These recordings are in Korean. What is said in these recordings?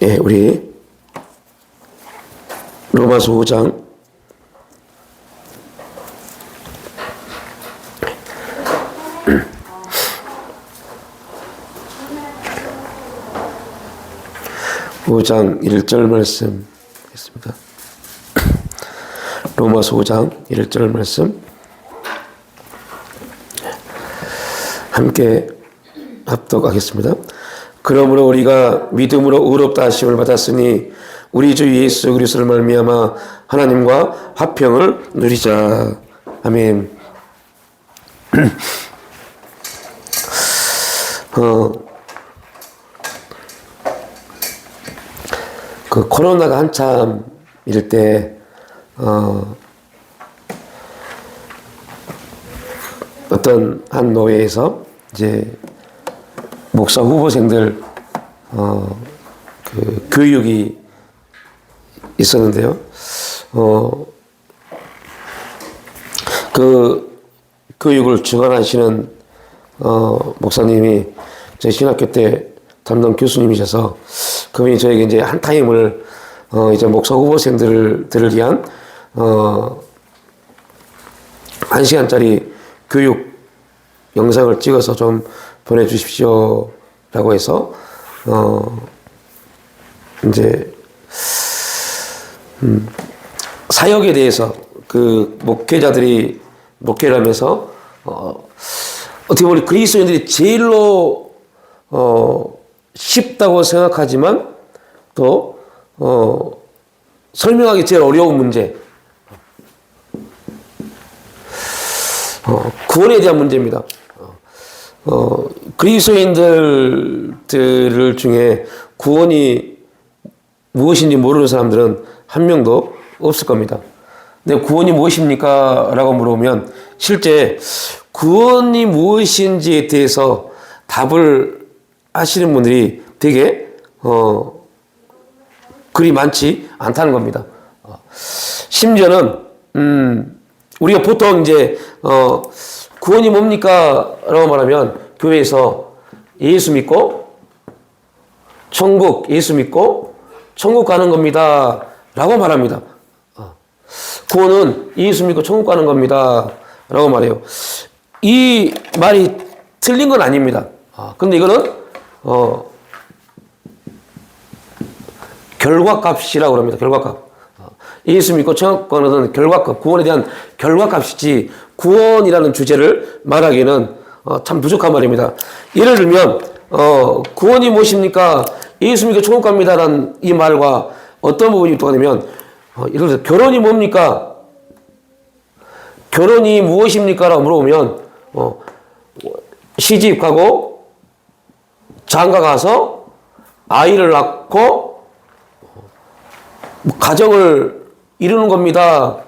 예, 우리 로마서 5장 5장 1절 말씀 있습니다. 로마서 5장 1절 말씀 함께 합독하겠습니다. 그러므로 우리가 믿음으로 의롭다 하심을 받았으니 우리 주 예수 그리스도를 말미암아 하나님과 화평을 누리자. 아멘. 그 코로나가 한참 이럴 때 어떤 한 노회에서 이제 목사 후보생들 그 교육이 있었는데요. 그 교육을 주관하시는 목사님이 저희 신학교 때 담당 교수님이셔서 그분이 저에게 이제 한 타임을 이제 목사 후보생들을 위한 1시간짜리 교육 영상을 찍어서 좀 보내주십시오 라고 해서 이제 사역에 대해서 그 목회자들이 목회를 하면서 어떻게 보면 그리스도인들이 제일로 쉽다고 생각하지만 또 설명하기 제일 어려운 문제, 구원에 대한 문제입니다. 그리스도인들 중에 구원이 무엇인지 모르는 사람들은 한 명도 없을 겁니다. 근데 구원이 무엇입니까? 라고 물어보면 실제 구원이 무엇인지에 대해서 답을 하시는 분들이 되게 그리 많지 않다는 겁니다. 심지어는 우리가 보통 이제 구원이 뭡니까? 라고 말하면 교회에서 예수 믿고 예수 믿고 천국 가는 겁니다 라고 말합니다. 구원은 예수 믿고 천국 가는 겁니다 라고 말해요. 이 말이 틀린 건 아닙니다. 근데 이거는 결과값이라고 합니다. 결과값. 예수 믿고 천국 가는 결과값, 구원에 대한 결과값이지 구원이라는 주제를 말하기에는 참 부족한 말입니다. 예를 들면 구원이 무엇입니까? 예수 믿고 천국 갑니다라는 이 말과 어떤 부분이 똑같으면 예를 들어서 결혼이 뭡니까? 결혼이 무엇입니까? 라고 물어보면 시집 가고 장가 가서 아이를 낳고 가정을 이루는 겁니다.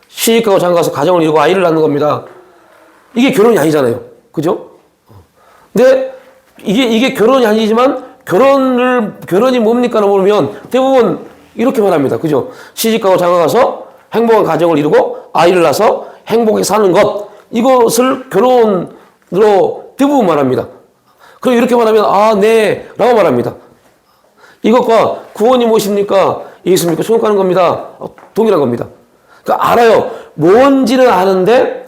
시집 가고 장가 가서 가정을 이루고 아이를 낳는 겁니다. 이게 결혼이 아니잖아요. 그죠? 근데 이게 결혼이 아니지만 결혼이 뭡니까? 라고 물으면 대부분 이렇게 말합니다. 그죠? 시집 가고 장가 가서 행복한 가정을 이루고 아이를 낳아서 행복하게 사는 것. 이것을 결혼으로 대부분 말합니다. 그럼 이렇게 말하면 네 라고 말합니다. 이것과 구원이 무엇입니까? 예수 믿고 천국 가는 겁니다. 동일한 겁니다. 그러니까 알아요. 뭔지는 아는데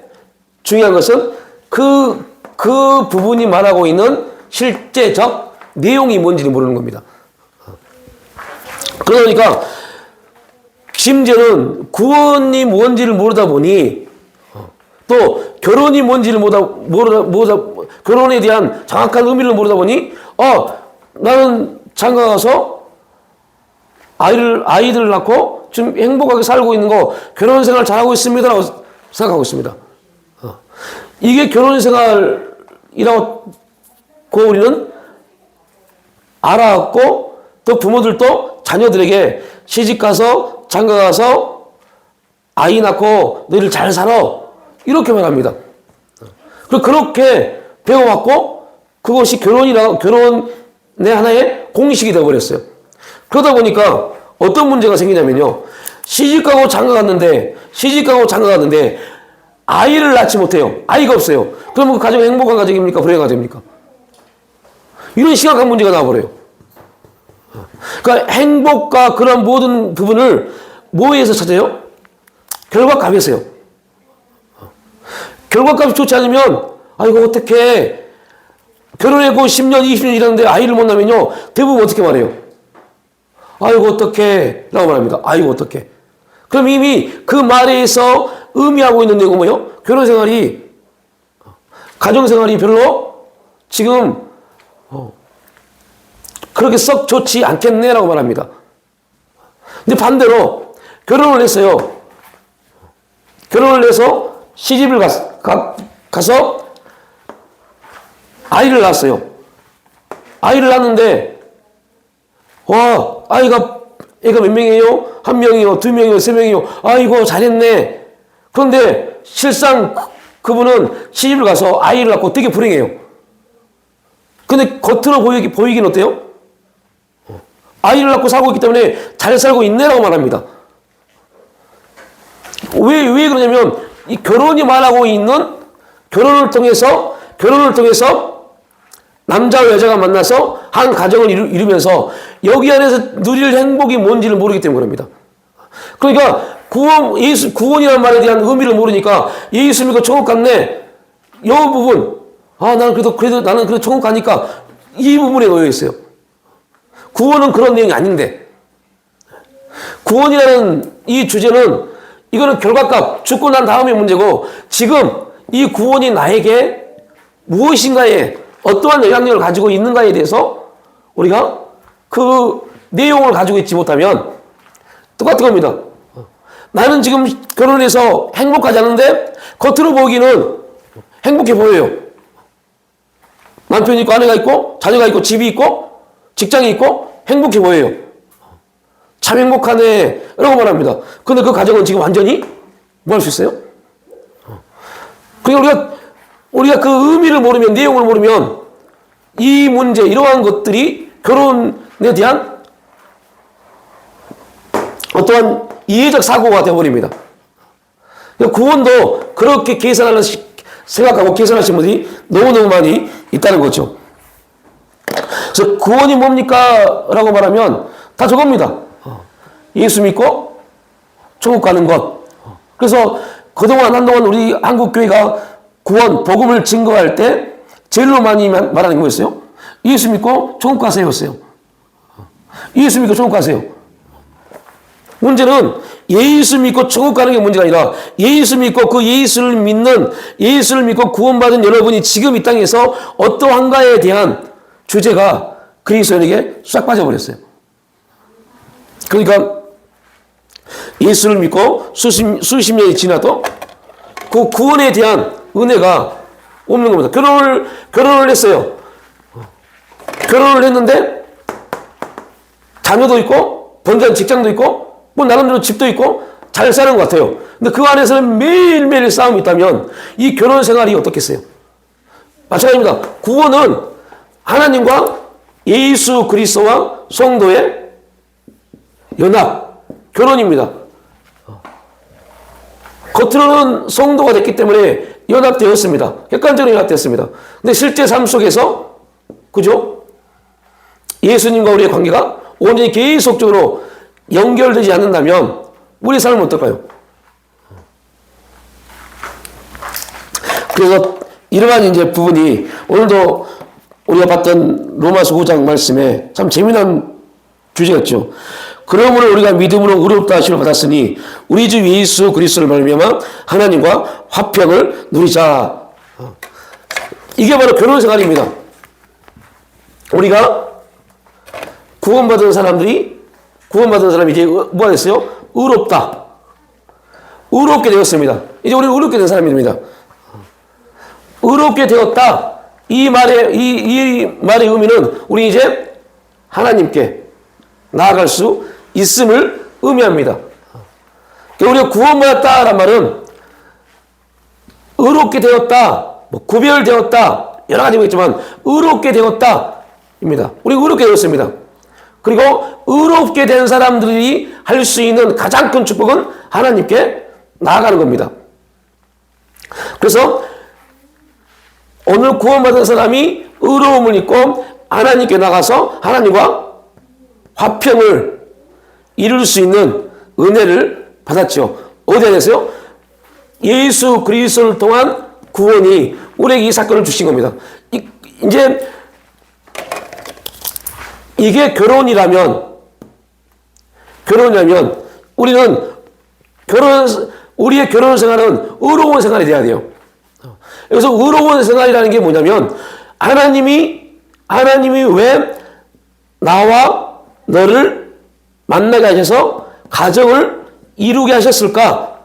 중요한 것은 그 부분이 말하고 있는 실제적 내용이 뭔지를 모르는 겁니다. 그러니까 심지어는 구원이 뭔지를 모르다 보니 또 결혼이 뭔지를 결혼에 대한 정확한 의미를 모르다 보니 나는 장가 가서 아이들을 낳고 지금 행복하게 살고 있는 거 결혼 생활 잘하고 있습니다라고 생각하고 있습니다. 이게 결혼 생활이라고 우리는 알아왔고 또 부모들도 자녀들에게 시집가서 장가가서 아이 낳고 너희들 잘 살아 이렇게 말합니다. 그렇게 배워왔고 그것이 결혼의 하나의 공식이 되어버렸어요. 그러다 보니까 어떤 문제가 생기냐면요. 시집가고 장가갔는데 아이를 낳지 못해요. 아이가 없어요. 그러면 그 가정이 행복한 가정입니까? 불행한 가정입니까? 이런 심각한 문제가 나와버려요. 그러니까 행복과 그런 모든 부분을 뭐에서 찾아요? 결과값에서요. 결과값이 좋지 않으면 이거 어떻게 결혼하고 10년, 20년 일하는데 아이를 못 낳으면요 대부분 어떻게 말해요? 아이고 어떡해 라고 말합니다. 아이고 어떡해. 그럼 이미 그 말에서 의미하고 있는 내용은 뭐예요? 결혼생활이 가정생활이 별로 지금 그렇게 썩 좋지 않겠네 라고 말합니다. 근데 반대로 결혼을 했어요. 결혼을 해서 시집을 가서 아이를 낳았어요. 아이를 낳았는데 애가 몇 명이에요? 1명이요? 2명이요? 3명이요? 아이고 잘했네. 그런데 실상 그분은 시집을 가서 아이를 낳고 되게 불행해요. 근데 겉으로 보이긴 어때요? 아이를 낳고 살고 있기 때문에 잘 살고 있네라고 말합니다. 왜 그러냐면 이 결혼이 말하고 있는 결혼을 통해서 남자와 여자가 만나서 한 가정을 이루면서 여기 안에서 누릴 행복이 뭔지를 모르기 때문에 그럽니다. 그러니까 구원이라는 말에 대한 의미를 모르니까 예수 믿고 천국 갔네. 이 부분 나는 그래도 천국 가니까 이 부분에 놓여 있어요. 구원은 그런 내용이 아닌데 구원이라는 이 주제는 이거는 결과값 죽고 난 다음의 문제고 지금 이 구원이 나에게 무엇인가에 어떠한 영향력을 가지고 있는가에 대해서 우리가 그 내용을 가지고 있지 못하면 똑같은 겁니다. 나는 지금 결혼해서 행복하지 않은데 겉으로 보기는 행복해 보여요. 남편이 있고 아내가 있고 자녀가 있고 집이 있고 직장이 있고 행복해 보여요. 참 행복하네 라고 말합니다. 근데 그 가정은 지금 완전히 뭐 할 수 있어요? 그러니까 우리가 그 의미를 모르면 내용을 모르면 이 문제 이러한 것들이 결혼에 대한 어떠한 이해적 사고가 되어버립니다. 구원도 그렇게 생각하고 계산하시는 분이 너무너무 많이 있다는 거죠. 그래서 구원이 뭡니까? 라고 말하면 다 저겁니다. 예수 믿고 천국 가는 것. 그래서 한동안 우리 한국교회가 구원, 복음을 증거할 때 제일로 많이 말하는 게 뭐였어요? 예수 믿고 천국 가세요였어요. 예수 믿고 천국 가세요. 문제는 예수 믿고 천국 가는 게 문제가 아니라 예수 믿고 그 예수를 믿고 구원받은 여러분이 지금 이 땅에서 어떠한가에 대한 주제가 그리스도인에게 싹 빠져버렸어요. 그러니까 예수를 믿고 수십 년이 지나도 그 구원에 대한 은혜가 없는 겁니다. 결혼을 했어요. 결혼을 했는데 자녀도 있고 번잡한 직장도 있고 뭐 나름대로 집도 있고 잘 사는 것 같아요. 근데 그 안에서는 매일매일 싸움이 있다면 이 결혼 생활이 어떻겠어요? 마찬가지입니다. 구원은 하나님과 예수 그리스도와 성도의 연합, 결혼입니다. 겉으로는 성도가 됐기 때문에 연합되었습니다. 객관적으로 연합되었습니다. 근데 실제 삶 속에서 그죠? 예수님과 우리의 관계가 온전히 계속적으로 연결되지 않는다면 우리 삶은 어떨까요? 그래서 이러한 이제 부분이 오늘도 우리가 봤던 로마서 5장 말씀에 참 재미난 주제였죠. 그러므로 우리가 믿음으로 의롭다 하심을 받았으니 우리 주 예수 그리스도를 말미암아 하나님과 화평을 누리자. 이게 바로 결혼 생활입니다. 우리가 구원받은 사람이 이제 뭐가 됐어요? 의롭다. 의롭게 되었습니다. 이제 우리는 의롭게 된 사람입니다. 의롭게 되었다. 이 말의 의미는 우리 이제 하나님께 나아갈 수 있음을 의미합니다. 우리가 구원받았다라는 말은 의롭게 되었다, 구별되었다, 여러 가지가 있지만 의롭게 되었다입니다. 우리 의롭게 되었습니다. 그리고 의롭게 된 사람들이 할 수 있는 가장 큰 축복은 하나님께 나아가는 겁니다. 그래서 오늘 구원받은 사람이 의로움을 입고 하나님께 나가서 하나님과 화평을 이룰 수 있는 은혜를 받았죠. 어디 안에서요? 예수 그리스도를 통한 구원이 우리에게 이 사건을 주신 겁니다. 이제 이게 결혼이라면 우리의 결혼 생활은 의로운 생활이 돼야 돼요. 여기서 의로운 생활이라는 게 뭐냐면 하나님이 왜 나와 너를 만나게 하셔서 가정을 이루게 하셨을까?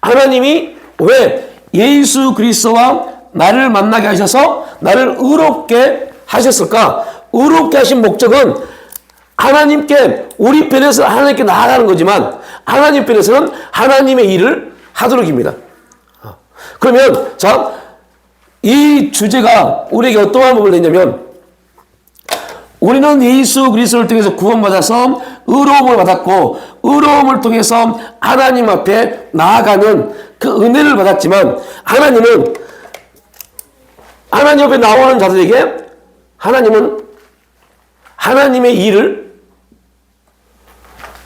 하나님이 왜 예수 그리스도와 나를 만나게 하셔서 나를 의롭게 하셨을까? 의롭게 하신 목적은 하나님께 우리 편에서 하나님께 나아가는 거지만 하나님 편에서는 하나님의 일을 하도록입니다. 그러면 자, 이 주제가 우리에게 어떠한 법을 내냐면 우리는 예수 그리스도를 통해서 구원받아서 의로움을 받았고 의로움을 통해서 하나님 앞에 나아가는 그 은혜를 받았지만 하나님은 하나님 앞에 나오는 자들에게 하나님은 하나님의 일을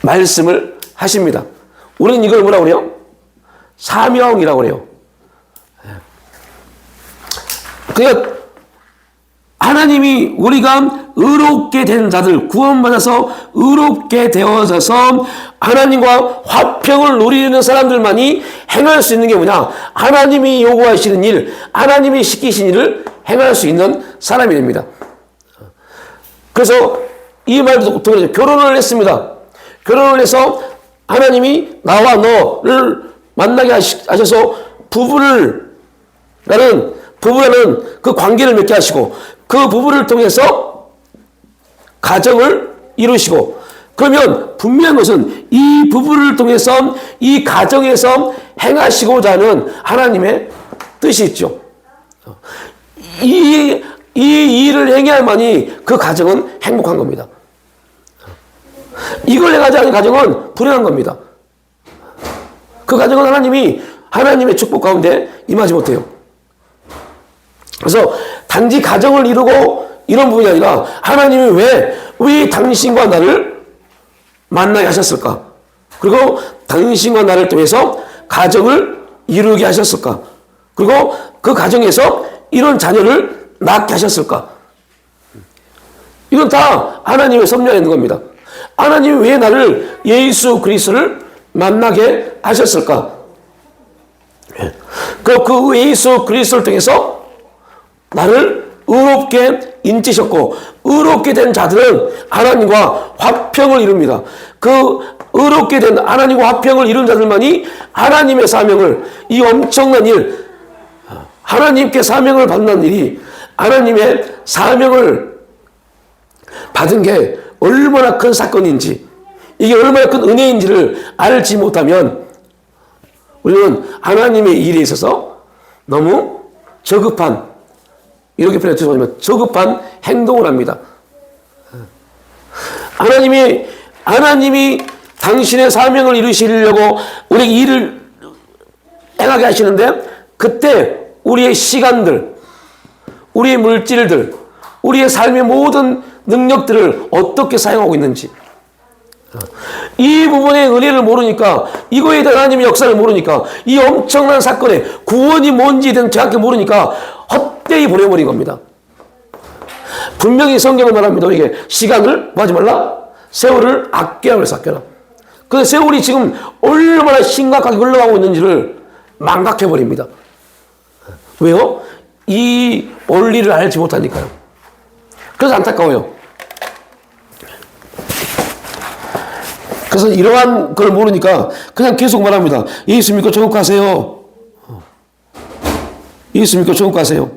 말씀을 하십니다. 우리는 이걸 뭐라고 그래요? 사명이라고 그래요. 그러니까 하나님이 우리가 의롭게 된 자들, 구원받아서 의롭게 되어져서 하나님과 화평을 누리는 사람들만이 행할 수 있는 게 뭐냐? 하나님이 요구하시는 일, 하나님이 시키신 일을 행할 수 있는 사람이 됩니다. 그래서 이 말도 또 결혼을 했습니다. 결혼을 해서 하나님이 나와 너를 만나게 하셔서 부부라는 그 관계를 맺게 하시고 그 부부를 통해서 가정을 이루시고 그러면 분명한 것은 이 부부를 통해서 이 가정에서 행하시고자 하는 하나님의 뜻이 있죠. 이 일을 행해야만이 그 가정은 행복한 겁니다. 이걸 행하지 않은 가정은 불행한 겁니다. 그 가정은 하나님의 축복 가운데 임하지 못해요. 그래서 단지 가정을 이루고 이런 부분이 아니라 하나님이 왜 당신과 나를 만나게 하셨을까? 그리고 당신과 나를 통해서 가정을 이루게 하셨을까? 그리고 그 가정에서 이런 자녀를 낳게 하셨을까? 이건 다 하나님의 섭리가 있는 겁니다. 하나님이 왜 나를 예수 그리스도를 만나게 하셨을까? 그 예수 그리스도를 통해서 나를 의롭게 인치셨고 의롭게 된 자들은 하나님과 화평을 이룹니다. 그 의롭게 된 하나님과 화평을 이룬 자들만이 하나님의 사명을 이 엄청난 일 하나님께 사명을 받는 일이 하나님의 사명을 받은 게 얼마나 큰 사건인지 이게 얼마나 큰 은혜인지를 알지 못하면 우리는 하나님의 일에 있어서 너무 저급한 이렇게 표현해 주시면 저급한 행동을 합니다. 하나님이 당신의 사명을 이루시려고 우리 일을 행하게 하시는데 그때 우리의 시간들, 우리의 물질들, 우리의 삶의 모든 능력들을 어떻게 사용하고 있는지 이 부분의 은혜를 모르니까 이거에 대한 하나님의 역사를 모르니까 이 엄청난 사건의 구원이 뭔지 정확히 모르니까 헛되이 보내버린 겁니다. 분명히 성경은 말합니다. 이게 시간을 뭐 하지 말라? 세월을 아껴라 그래서 아껴라. 근데 세월이 지금 얼마나 심각하게 흘러가고 있는지를 망각해버립니다. 왜요? 이 원리를 알지 못하니까요. 그래서 안타까워요. 그래서 이러한 걸 모르니까 그냥 계속 말합니다. 예수 믿고 천국 가세요. 예수 믿고 천국 가세요.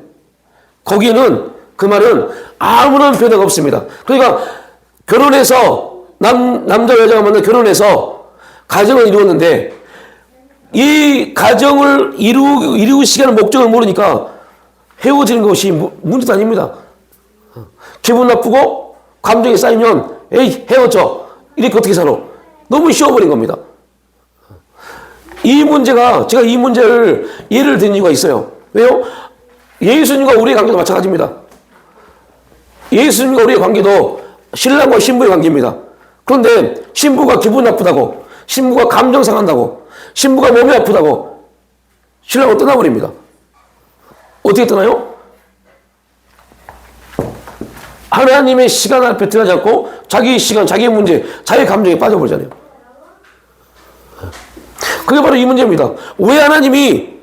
거기에는 그 말은 아무런 변화가 없습니다. 그러니까 결혼해서 남자 여자가 만나 결혼해서 가정을 이루었는데 이 가정을 이루시게 하는 목적을 모르니까 헤어지는 것이 문제도 아닙니다. 기분 나쁘고 감정이 쌓이면 에이 헤어져 이렇게 어떻게 살아? 너무 쉬워버린 겁니다. 제가 이 문제를 예를 든 이유가 있어요. 왜요? 예수님과 우리의 관계도 마찬가지입니다. 예수님과 우리의 관계도 신랑과 신부의 관계입니다. 그런데 신부가 기분 나쁘다고, 신부가 감정 상한다고, 신부가 몸이 아프다고 신랑은 떠나버립니다. 어떻게 떠나요? 하나님의 시간 앞에 들어가지 않고 자기 시간, 자기 문제, 자기 감정에 빠져버리잖아요. 그게 바로 이 문제입니다. 왜 하나님이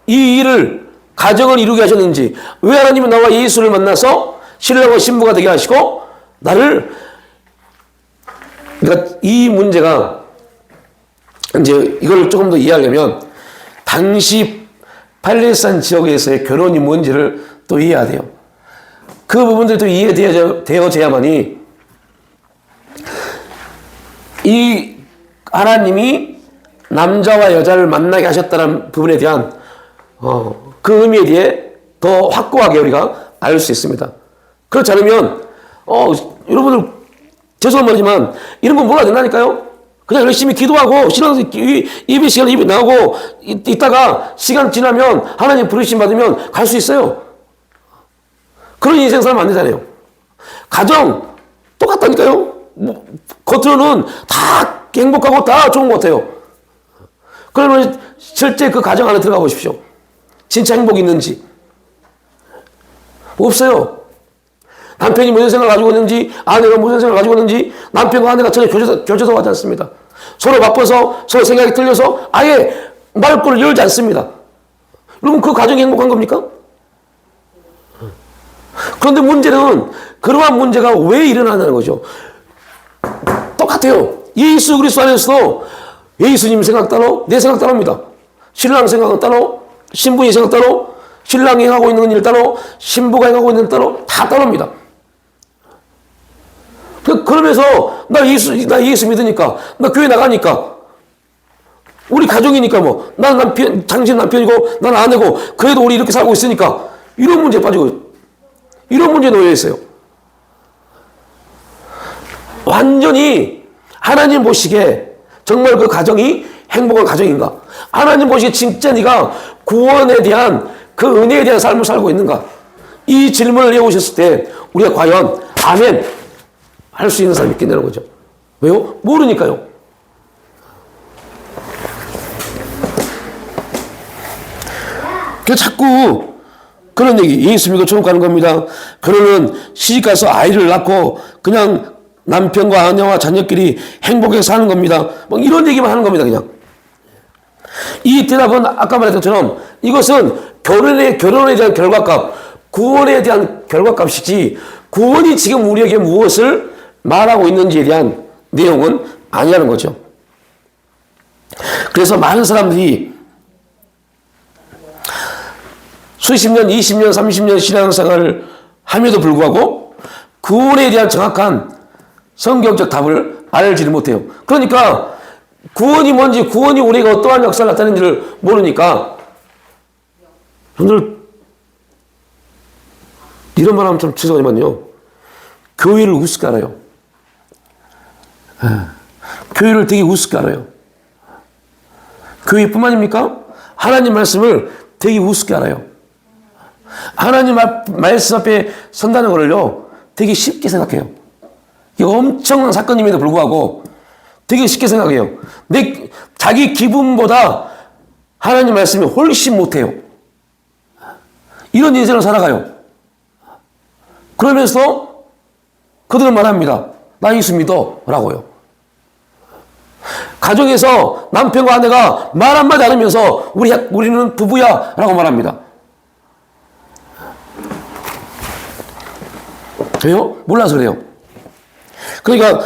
이 일을, 가정을 이루게 하셨는지, 왜 하나님은 나와 예수를 만나서 신랑과 신부가 되게 하시고 그러니까 이 문제가 이제 이걸 조금 더 이해하려면 당시 팔레스타인 지역에서의 결혼이 뭔지를 또 이해해야 돼요. 그 부분들도 이해되어져야만이 이 하나님이 남자와 여자를 만나게 하셨다는 부분에 대한 그 의미에 대해 더 확고하게 우리가 알 수 있습니다. 그렇지 않으면 여러분들 죄송한 말이지만 이런 건 몰라야 된다니까요. 그냥 열심히 기도하고 예배 시간에 입이 나오고 있다가 시간 지나면 하나님 부르심 받으면 갈 수 있어요. 그런 인생 살면 안 되잖아요. 가정 똑같다니까요. 겉으로는 다 행복하고 다 좋은 것 같아요. 그러면 실제 그 가정 안에 들어가 보십시오. 진짜 행복이 있는지. 없어요. 남편이 무슨 생각을 가지고 있는지, 아내가 무슨 생각을 가지고 있는지, 남편과 아내가 전혀 교제도 하지 않습니다. 서로 바빠서, 서로 생각이 틀려서 아예 말꼬를 열지 않습니다. 여러분, 그 가정이 행복한 겁니까? 그런데 문제는 그러한 문제가 왜 일어나는 거죠? 똑같아요. 예수 그리스도 안에서도 예수님 생각 따로, 내 생각 따로입니다. 신랑 생각은 따로, 신부의 생각 따로, 신랑이 하고 있는 일 따로, 신부가 하고 있는 일 따로, 다 따로입니다. 그러면서 나 예수 믿으니까, 나 교회 나가니까, 우리 가족이니까 난 남편, 당신 남편이고, 난 아내고, 그래도 우리 이렇게 살고 있으니까, 이런 문제에 빠지고, 이런 문제에 놓여 있어요. 완전히 하나님 보시기에 정말 그 가정이 행복한 가정인가? 하나님 보시기에 진짜 네가 구원에 대한 그 은혜에 대한 삶을 살고 있는가? 이 질문을 해오셨을 때 우리가 과연 아멘 할 수 있는 사람이 있겠냐는 거죠. 왜요? 모르니까요. 그래서 자꾸 그런 얘기, 예수 믿고 천국 가는 겁니다. 결혼은 시집가서 아이를 낳고 그냥 남편과 아내와 자녀끼리 행복하게 사는 겁니다. 이런 얘기만 하는 겁니다, 그냥. 이 대답은 아까 말했던 것처럼 이것은 결혼에 대한 결과값, 구원에 대한 결과값이지 구원이 지금 우리에게 무엇을 말하고 있는지에 대한 내용은 아니라는 거죠. 그래서 많은 사람들이 수십 년, 20년, 30년 신앙생활을 함에도 불구하고 구원에 대한 정확한 성경적 답을 알지를 못해요. 그러니까 구원이 뭔지, 구원이 우리가 어떠한 역사를 나타내는지를 모르니까 여러분들 이런 말 하면 좀 죄송하지만요. 교회를 우습게 알아요. 교회를 되게 우습게 알아요. 교회뿐만입니까? 하나님 말씀을 되게 우습게 알아요. 하나님 말씀 앞에 선다는 것을요, 되게 쉽게 생각해요. 이게 엄청난 사건임에도 불구하고 되게 쉽게 생각해요. 자기 기분보다 하나님 말씀이 훨씬 못해요. 이런 인생을 살아가요. 그러면서 그들은 말합니다. 나 예수 믿어 라고요. 가정에서 남편과 아내가 말 한마디 안 하면서 우리는 부부야 라고 말합니다. 왜요? 몰라서 그래요. 그러니까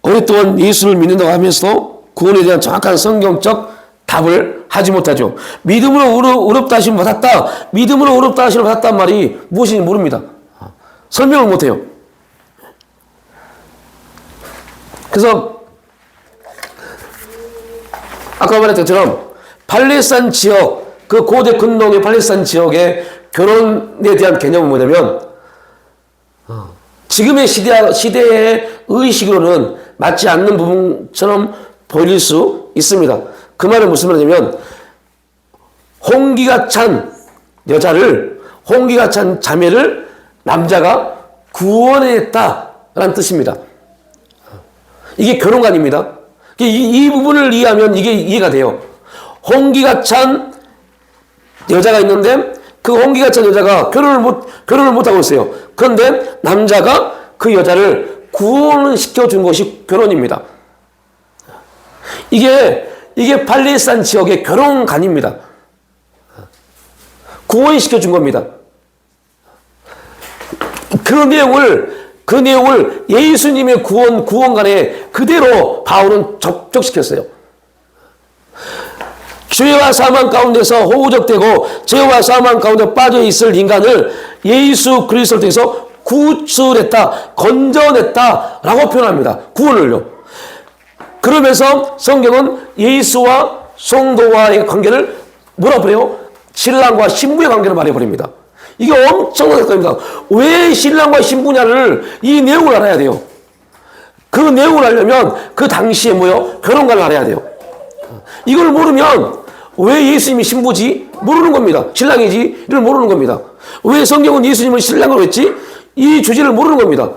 오랫동안 예수를 믿는다고 하면서도 구원에 대한 정확한 성경적 답을 하지 못하죠. 믿음으로 의롭다 하심을 받았다. 믿음으로 의롭다 하심을 받았단 말이 무엇인지 모릅니다. 설명을 못해요. 그래서 아까 말했던 것처럼 팔레스타인 지역, 그 고대 근동의 팔레스타인 지역의 결혼에 대한 개념은 뭐냐면 지금의 시대의 의식으로는 맞지 않는 부분처럼 보일 수 있습니다. 그 말은 무슨 말이냐면 홍기가 찬 여자를, 홍기가 찬 자매를 남자가 구원했다라는 뜻입니다. 이게 결혼관입니다. 이 부분을 이해하면 이게 이해가 돼요. 홍기가 찬 여자가 있는데 그 홍기가 찬 여자가 결혼을 못하고 있어요. 그런데 남자가 그 여자를 구원을 시켜준 것이 결혼입니다. 이게 팔레스타인 지역의 결혼관입니다. 구원시켜준 겁니다. 그 내용을 예수님의 구원관에 그대로 바울은 접촉시켰어요. 죄와 사망 가운데서 호적되고 죄와 사망 가운데 빠져 있을 인간을 예수 그리스도를 통해서 구출했다, 건져냈다라고 표현합니다. 구원을요. 그러면서 성경은 예수와 성도와의 관계를 뭐라 그래요? 신랑과 신부의 관계를 말해버립니다. 이게 엄청난 사건입니다. 왜 신랑과 신부냐를 이 내용을 알아야 돼요. 그 내용을 알려면 그 당시에 결혼관을 알아야 돼요. 이걸 모르면 왜 예수님이 신부지? 모르는 겁니다. 신랑이지? 이걸 모르는 겁니다. 왜 성경은 예수님을 신랑으로 했지? 이 주제를 모르는 겁니다.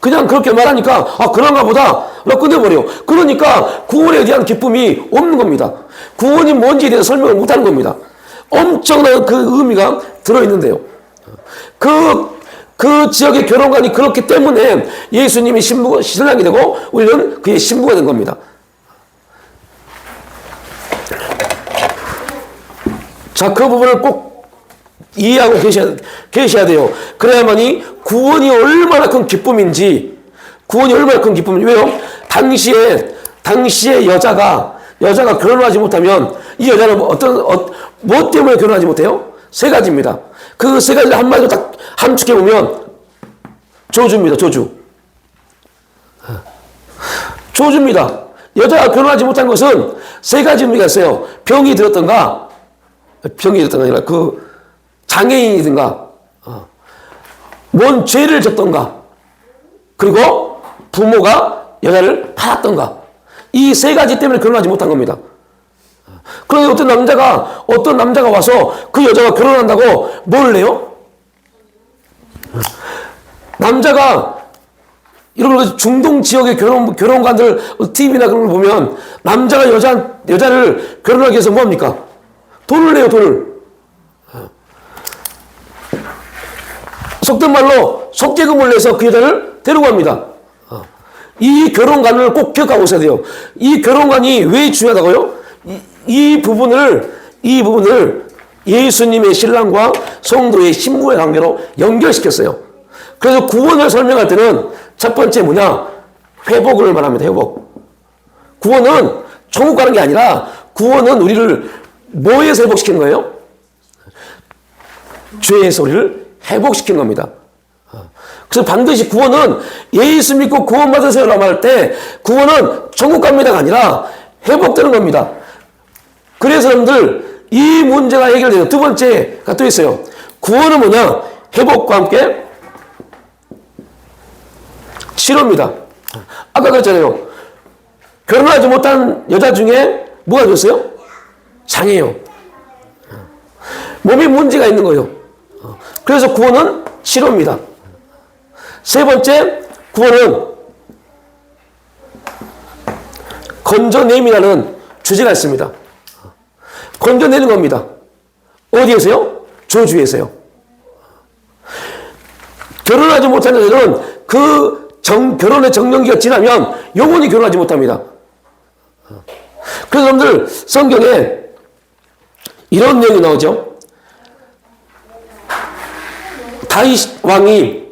그냥 그렇게 말하니까 그런가 보다 끝내버려요. 그러니까 구원에 대한 기쁨이 없는 겁니다. 구원이 뭔지에 대해서 설명을 못하는 겁니다. 엄청난 그 의미가 들어있는데요. 그 지역의 결혼관이 그렇기 때문에 예수님이 신랑이 되고 우리는 그의 신부가 된 겁니다. 자, 그 부분을 꼭 이해하고 계셔야 돼요. 그래야만이 구원이 얼마나 큰 기쁨인지, 왜요? 당시에 여자가 결혼하지 못하면 이 여자는 뭐 때문에 결혼하지 못해요? 세 가지입니다. 그 세 가지를 한마디로 딱 함축해보면 저주입니다. 저주입니다. 여자가 결혼하지 못한 것은 세 가지 의미가 있어요. 병이 들었던가 아니라 장애인이든가, 뭔 죄를 졌던가, 그리고 부모가 여자를 팔았던가, 이 세 가지 때문에 결혼하지 못한 겁니다. 그런데 어떤 남자가 와서 그 여자가 결혼한다고 뭘 해요? 남자가 이런 중동 지역의 결혼관들 TV나 그런 걸 보면 남자가 여자를 결혼하기 위해서 뭐 합니까? 돈을 내요, 돈을. 속된 말로 속죄금을 내서 그 여자를 데리고 갑니다. 이 결혼관을 꼭 기억하고 있어야 돼요. 이 결혼관이 왜 중요하다고요? 이 부분을 예수님의 신랑과 성도의 신부의 관계로 연결시켰어요. 그래서 구원을 설명할 때는 첫 번째 회복을 말합니다. 회복. 구원은 천국 가는 게 아니라 구원은 우리를 뭐에서 회복시키는 거예요? 죄에서 우리를 회복시키는 겁니다. 그래서 반드시 구원은 예수 믿고 구원받으세요라고 할 때 구원은 천국 갑니다가 아니라 회복되는 겁니다. 그래서 여러분들 이 문제가 해결돼요. 두 번째가 또 있어요. 구원은 회복과 함께 치료입니다. 아까 그랬잖아요. 결혼하지 못한 여자 중에 뭐가 있어요? 장애요. 몸에 문제가 있는 거예요. 그래서 구원은 치료입니다. 세 번째, 구원은 건져냄이라는 주제가 있습니다. 건져내는 겁니다. 어디에서요? 저주에서요. 결혼하지 못한 여자들은 결혼의 정년기가 지나면 영원히 결혼하지 못합니다. 그래서 여러분들 성경에 이런 내용이 나오죠. 다윗 왕이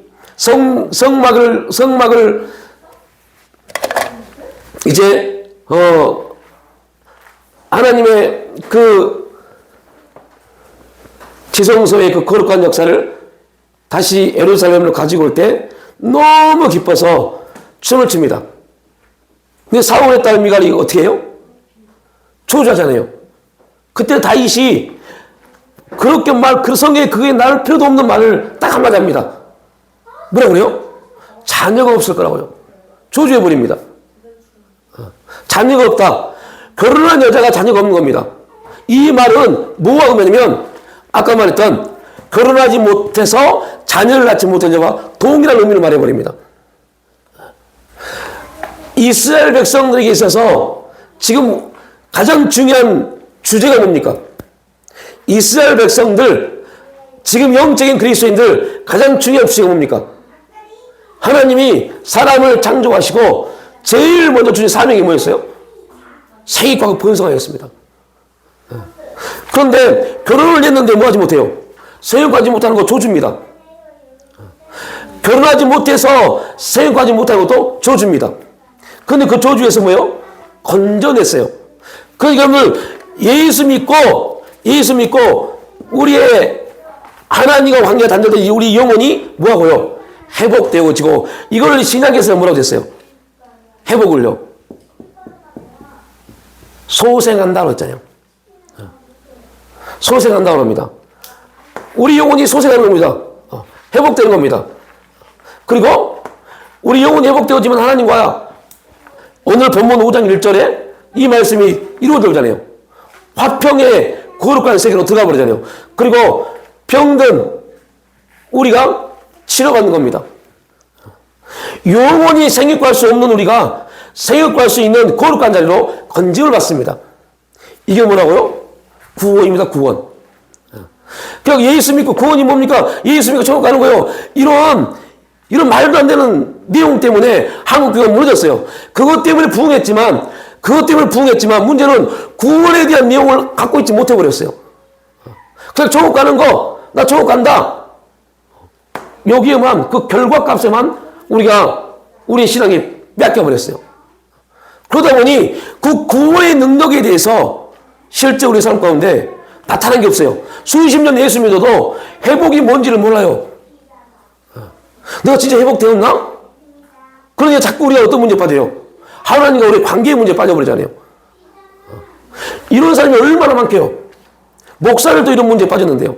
성막을 이제 하나님의 지성소의 거룩한 역사를 다시 예루살렘으로 가지고 올 때 너무 기뻐서 춤을 춥니다. 근데 사울의 딸 미갈이 어떻게 해요? 저주하잖아요. 그때 다윗이 그렇게 그 성경에 그게 나를 필요도 없는 말을 딱 한마디 합니다. 뭐라고 그래요? 자녀가 없을 거라고요. 저주해버립니다. 자녀가 없다. 결혼한 여자가 자녀가 없는 겁니다. 이 말은 뭐와 의미냐면 아까 말했던 결혼하지 못해서 자녀를 낳지 못한 자와 동일한 의미를 말해버립니다. 이스라엘 백성들에게 있어서 지금 가장 중요한 주제가 뭡니까? 이스라엘 백성들, 지금 영적인 그리스도인들 가장 중요한 주제가 뭡니까? 하나님이 사람을 창조하시고 제일 먼저 주신 사명이 뭐였어요? 생육하고 번성하였습니다. 그런데 결혼을 했는데 뭐 하지 못해요? 생육하지 못하는 거 저주입니다. 결혼하지 못해서 생육하지 못하는 것도 저주입니다. 그런데 그 저주에서 뭐예요? 건져냈어요. 그러니까 예수 믿고 우리의 하나님과 관계가 단절된 우리 영혼이 뭐하고요? 회복되어지고, 이걸 신약에서 뭐라고 됐어요? 회복을요. 소생한다고 했잖아요. 소생한다고 합니다. 우리 영혼이 소생하는 겁니다. 회복되는 겁니다. 그리고 우리 영혼이 회복되어지면 하나님과 오늘 본문 5장 1절에 이 말씀이 이루어지잖아요. 화평의 거룩한 세계로 들어가 버리잖아요. 그리고 병든 우리가 치료받는 겁니다. 영원히 생육할 수 없는 우리가 생육할 수 있는 거룩한 자리로 건짐을 받습니다. 이게 뭐라고요? 구원입니다. 구원. 그냥 예수 믿고 구원이 뭡니까? 예수 믿고 천국 가는 거예요. 이런 말도 안 되는 내용 때문에 한국교회가 무너졌어요. 그것 때문에 부흥했지만 문제는 구원에 대한 내용을 갖고 있지 못해 버렸어요. 그냥 천국 가는 거, 나 천국 간다. 여기에만, 그 결과값에만 우리의 신앙이 뺏겨버렸어요. 그러다 보니 그 구원의 능력에 대해서 실제 우리 삶 가운데 나타난 게 없어요. 수십 년 예수 믿어도 회복이 뭔지를 몰라요. 내가 진짜 회복되었나? 그러니까 자꾸 우리가 어떤 문제에 빠져요? 하나님과 우리의 관계의 문제에 빠져버리잖아요. 이런 사람이 얼마나 많게요? 목사들도 이런 문제에 빠졌는데요.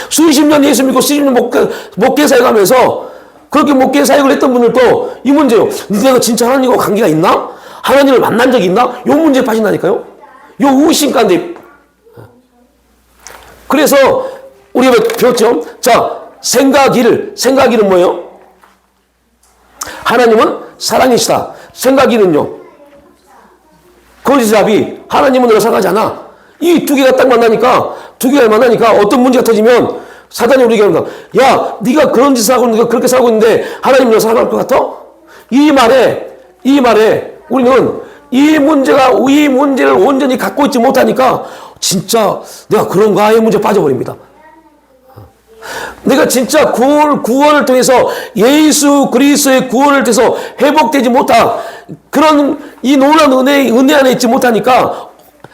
수십 년 예수 믿고 수십 년 목회 사역하면서 그렇게 목회 사역을 했던 분들도 이 문제요. 내가 진짜 하나님과 관계가 있나? 하나님을 만난 적이 있나? 이 문제에 빠진다니까요. 요 의심 가운데. 그래서 우리가 배웠죠. 자, 생각일은 뭐예요? 하나님은 사랑이시다. 생각일은요. 거짓의 답이 하나님은 너를 사랑하지 않아. 이 두 개가 딱 만나니까 어떤 문제가 터지면 사단이 우리에게 한다. 야, 네가 그런 짓을 하고 네가 그렇게 살고 있는데 하나님 너 사랑할 것 같아? 이 말에 우리는 이 문제를 온전히 갖고 있지 못하니까 진짜 내가 그런가 의 문제에 빠져버립니다. 내가 진짜 구원을 통해서 예수 그리스도의 구원을 통해서 회복되지 못한 그런 이 놀라운 은혜 안에 있지 못하니까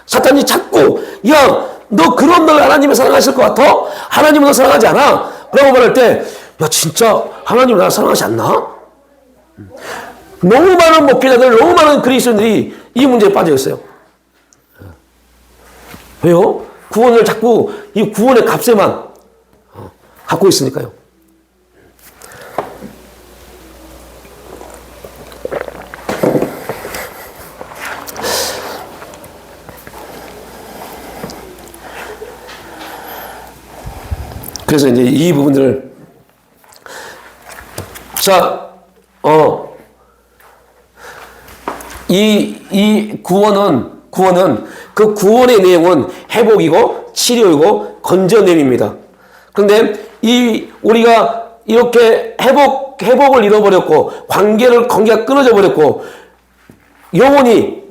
사탄이 자꾸 야, 너 그런 널 하나님을 사랑하실 것 같아? 하나님은 너 사랑하지 않아? 라고 말할 때 야, 진짜 하나님은 나를 사랑하지 않나? 너무 많은 목회자들, 너무 많은 그리스도인들이 이 문제에 빠져 있어요. 왜요? 구원을 자꾸 이 구원의 값에만 갖고 있으니까요. 그래서 이제 이 부분들을 이 구원은 그 구원의 내용은 회복이고 치료이고 건져냄입니다. 그런데 우리가 이렇게 회복을 잃어버렸고 관계가 끊어져 버렸고 영혼이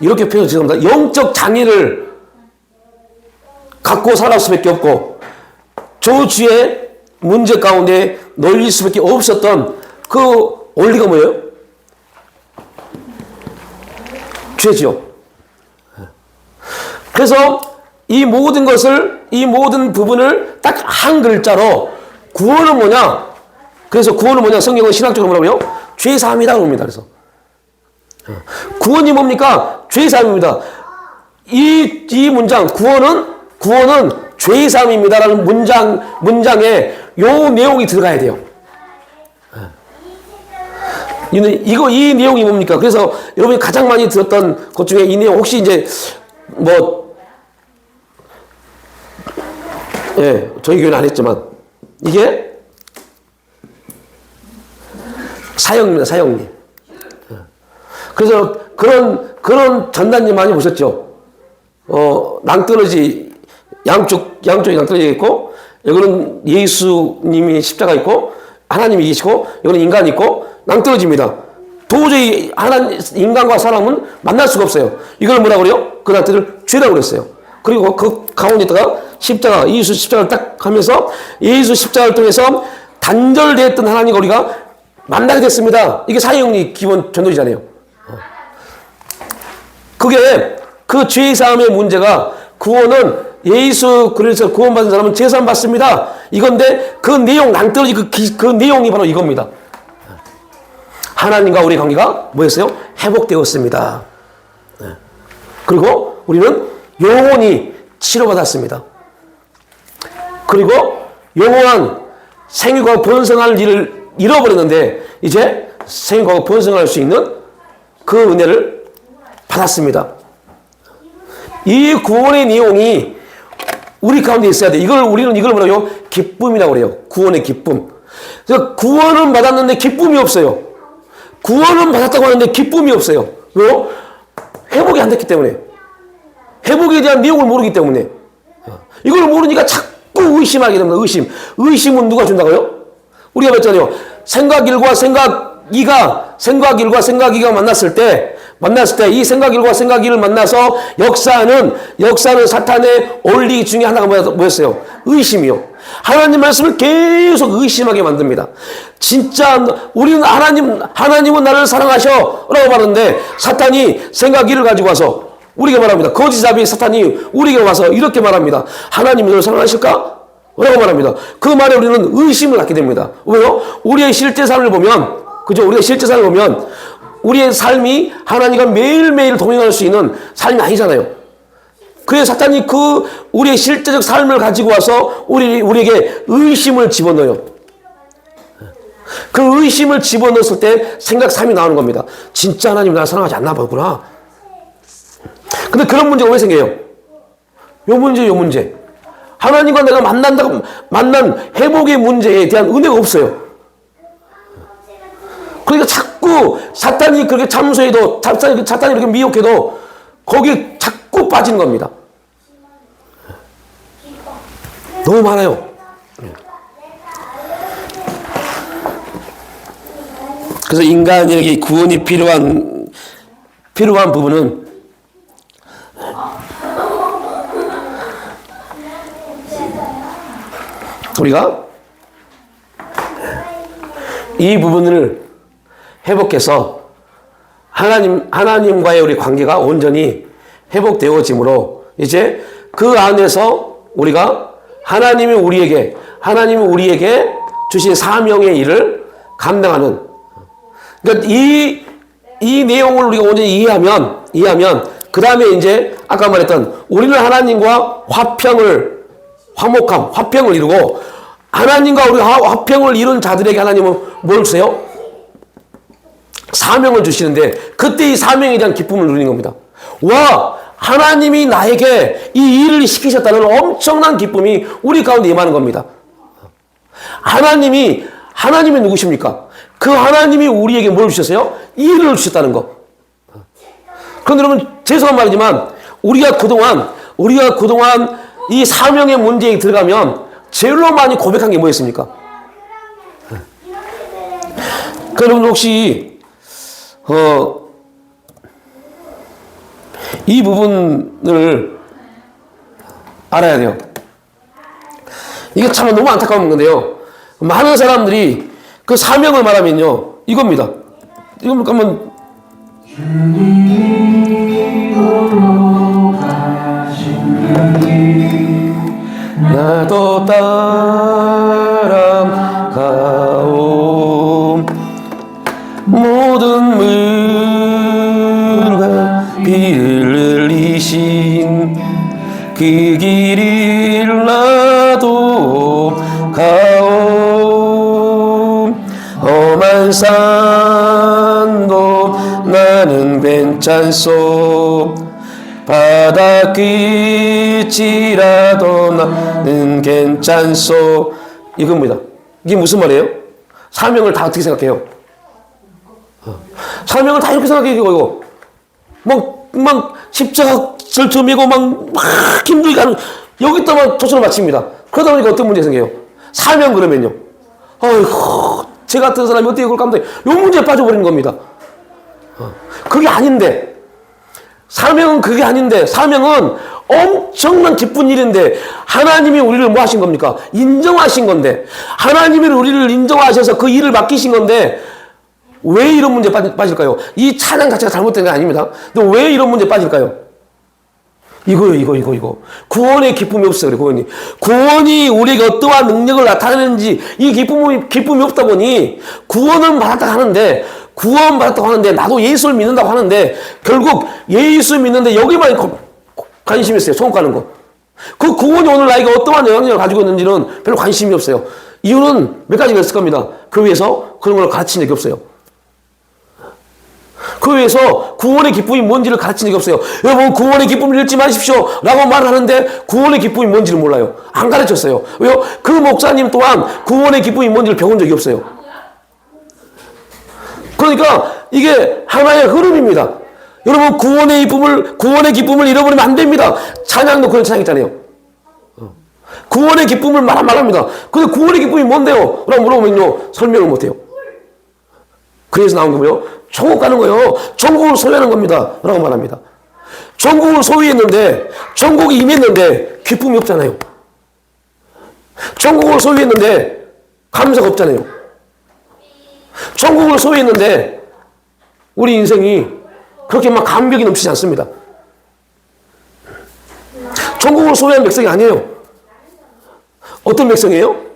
이렇게 표현 죄송합니다. 영적 장애를 갖고 살아갈 수밖에 없고 저주의 문제 가운데 널릴 수밖에 없었던 그 원리가 뭐예요? 죄죠. 그래서 이 모든 부분을 딱 한 글자로 구원은 뭐냐? 그래서 구원은 뭐냐? 성경은 신학적으로 뭐라고요? 죄사함이라고 합니다. 그래서 구원이 뭡니까? 죄사함입니다. 이 문장 구원은 죄사함입니다라는 문장에 요 내용이 들어가야 돼요. 이 내용이 뭡니까? 그래서 여러분이 가장 많이 들었던 것 중에 이 내용 혹시 이제 저희 교회는 안 했지만 이게 사형입니다. 사형님. 그래서 그런 전단지 많이 보셨죠? 낭떠러지, 양쪽에 낭떠러지가 있고, 여기는 예수님이 십자가 있고, 하나님이 계시고, 여기는 인간이 있고, 낭떠러지입니다. 도저히 인간과 사람은 만날 수가 없어요. 이걸 뭐라 그래요? 그 낭떠러지를 죄라고 그랬어요. 그리고 그 가운데다가 십자가, 예수 십자가를 딱 하면서 예수 십자가를 통해서 단절됐던 하나님과 우리가 만나게 됐습니다. 이게 사형리 기본 전도지잖아요. 그게 그 죄사함의 문제가 구원은 예수 그래서 구원받은 사람은 죄사함 받습니다. 이건데 그 내용 낭떠러지 그 내용이 바로 이겁니다. 하나님과 우리의 관계가 뭐였어요? 회복되었습니다. 그리고 우리는 영원히 치료받았습니다. 그리고 영원한 생육과 번성할 일을 잃어버렸는데 이제 생육과 번성할 수 있는 그 은혜를 받았습니다. 이 구원의 내용이 우리 가운데 있어야 돼. 우리는 이걸 뭐라고요? 기쁨이라고 그래요. 구원의 기쁨. 그래서 구원은 받았는데 기쁨이 없어요. 구원은 받았다고 하는데 기쁨이 없어요. 왜요? 회복이 안 됐기 때문에. 회복에 대한 내용을 모르기 때문에. 이걸 모르니까 자꾸 의심하게 됩니다. 의심은 누가 준다고요? 우리가 봤잖아요. 생각 1과 생각 2가 만났을 때 이 생각 1과 생각 2를 만나서 역사는 사탄의 원리 중에 하나가 뭐였어요? 의심이요. 하나님 말씀을 계속 의심하게 만듭니다. 진짜 우리는 하나님은 나를 사랑하셔 라고 말하는데 사탄이 생각 1을 가지고 와서 우리에게 말합니다. 거짓잡이 사탄이 우리에게 와서 이렇게 말합니다. 하나님이 너를 사랑하실까? 라고 말합니다. 그 말에 우리는 의심을 갖게 됩니다. 왜요? 우리의 실제 삶을 보면, 그죠? 우리의 실제 삶을 보면, 우리의 삶이 하나님과 매일매일 동행할 수 있는 삶이 아니잖아요. 그래서 사탄이 우리의 실제적 삶을 가지고 와서 우리에게 의심을 집어넣어요. 그 의심을 집어넣었을 때 생각 3이 나오는 겁니다. 진짜 하나님 나를 사랑하지 않나 보구나. 근데 그런 문제가 왜 생겨요? 요 문제. 하나님과 내가 만난 회복의 문제에 대한 은혜가 없어요. 그러니까 자꾸 사탄이 그렇게 참소해도, 사탄이 이렇게 미혹해도 거기에 자꾸 빠지는 겁니다. 너무 많아요. 그래서 인간에게 구원이 필요한 부분은 우리가 이 부분을 회복해서 하나님과의 우리 관계가 온전히 회복되어지므로 이제 그 안에서 우리가 하나님이 우리에게 주신 사명의 일을 감당하는, 그러니까 이 내용을 우리가 온전히 이해하면 그 다음에 이제 아까 말했던 우리는 하나님과 화평을 이루고 하나님과 우리가 화평을 이룬 자들에게 하나님은 뭘 주세요? 사명을 주시는데 그때 이 사명에 대한 기쁨을 누리는 겁니다. 와, 하나님이 나에게 이 일을 시키셨다는 엄청난 기쁨이 우리 가운데 임하는 겁니다. 하나님이 누구십니까? 그 하나님이 우리에게 뭘 주셨어요? 이 일을 주셨다는 거. 그런데 여러분, 죄송한 말이지만 우리가 그동안 이 사명의 문제에 들어가면 제일로 많이 고백한 게 뭐였습니까? 그럼 혹시 이 부분을 알아야 돼요. 이게 참 너무 안타까운 건데요. 많은 사람들이 그 사명을 말하면요, 이겁니다. 이거 한번 나도 따라가오 모든 물과 비를 흘리신 그 길을 나도 가오 험한 산도 나는 괜찮소 바다 끝이라도 나는 괜찮소 이겁니다. 이게 무슨 말이에요? 사명을 다 어떻게 생각해요? 사명을 다 이렇게 생각해요, 이거. 막 십자가 절투미고 막 힘들게 가는, 여기다만 초점을 맞춥니다. 그러다 보니까 어떤 문제 생겨요? 사명 그러면요. 어이구, 제 같은 사람이 어떻게 그걸 감당해? 요 문제에 빠져버리는 겁니다. 그게 아닌데, 사명은 그게 아닌데, 사명은 엄청난 기쁜 일인데, 하나님이 우리를 뭐 하신 겁니까? 인정하신 건데, 하나님이 우리를 인정하셔서 그 일을 맡기신 건데, 왜 이런 문제에 빠질까요? 이 찬양 자체가 잘못된 게 아닙니다. 근데 왜 이런 문제에 빠질까요? 이거. 구원의 기쁨이 없어요, 그래, 구원이. 구원이 우리에게 어떠한 능력을 나타내는지, 이 기쁨이 없다 보니, 구원은 구원받았다고 하는데, 나도 예수를 믿는다고 하는데, 결국 예수 믿는데 여기만 관심이 있어요, 소원 가는 거. 그 구원이 오늘 나에게 어떠한 영향력을 가지고 있는지는 별로 관심이 없어요. 이유는 몇 가지가 있을 겁니다. 교회에서 그런 걸 가르친 적이 없어요. 교회에서 구원의 기쁨이 뭔지를 가르친 적이 없어요. 여러분, 구원의 기쁨을 잃지 마십시오 라고 말을 하는데 구원의 기쁨이 뭔지를 몰라요. 안 가르쳤어요. 왜요? 그 목사님 또한 구원의 기쁨이 뭔지를 배운 적이 없어요. 그러니까 이게 하나의 흐름입니다. 여러분, 구원의 기쁨을 잃어버리면 안 됩니다. 찬양도 그런 찬양이잖아요. 구원의 기쁨을 말합니다. 근데 구원의 기쁨이 뭔데요? 라고 물어보면요, 설명을 못해요. 그래서 나온 게 뭐예요? 천국 가는 거예요. 천국을 소유하는 겁니다. 라고 말합니다. 천국을 소유했는데, 천국이 임했는데, 기쁨이 없잖아요. 천국을 소유했는데, 감사가 없잖아요. 천국을 소유했는데, 우리 인생이 그렇게 막 감격이 넘치지 않습니다. 천국을 소유한 백성이 아니에요. 어떤 백성이에요?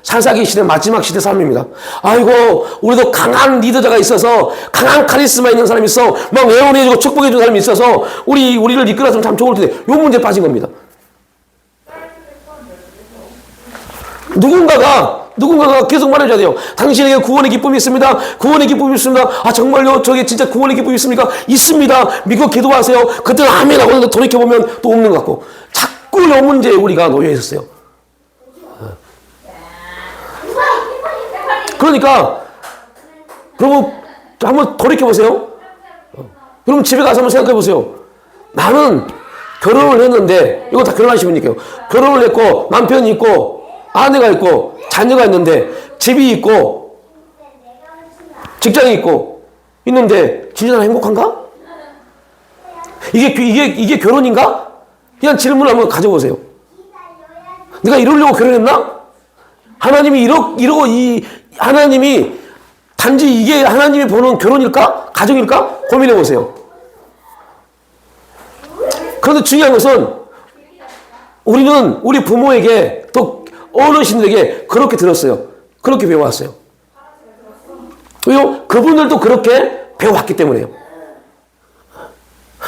사사기 시대 마지막 시대 사람입니다. 아이고, 우리도 강한 리더자가 있어서, 강한 카리스마 있는 사람이 있어, 막 애원해주고 축복해주는 사람이 있어서 우리를 이끌어서면 참 좋을 텐데, 요 문제에 빠진 겁니다. 누군가가 계속 말해줘야 돼요. 당신에게 구원의 기쁨이 있습니다. 구원의 기쁨이 있습니다. 아, 정말요? 저게 진짜 구원의 기쁨이 있습니까? 있습니다. 믿고 기도하세요. 그때는 아멘 하고 돌이켜보면 또 없는 것 같고, 자꾸 이 문제에 우리가 놓여 있었어요. 그러니까 여러분, 한번 돌이켜보세요. 여러분, 집에 가서 한번 생각해보세요. 나는 결혼을 했는데, 이거 다 결혼하신 분이니까요. 결혼을 했고, 남편이 있고, 아내가 있고, 자녀가 있는데, 집이 있고, 직장이 있고, 있는데, 진짜 나 행복한가? 이게 결혼인가? 그냥 질문을 한번 가져보세요. 내가 이러려고 결혼했나? 하나님이 하나님이 단지 이게 하나님이 보는 결혼일까? 가정일까? 고민해 보세요. 그런데 중요한 것은 우리는 우리 부모에게 또 어르신들에게 그렇게 들었어요. 그렇게 배워왔어요. 왜요? 그분들도 그렇게 배워왔기 때문에요.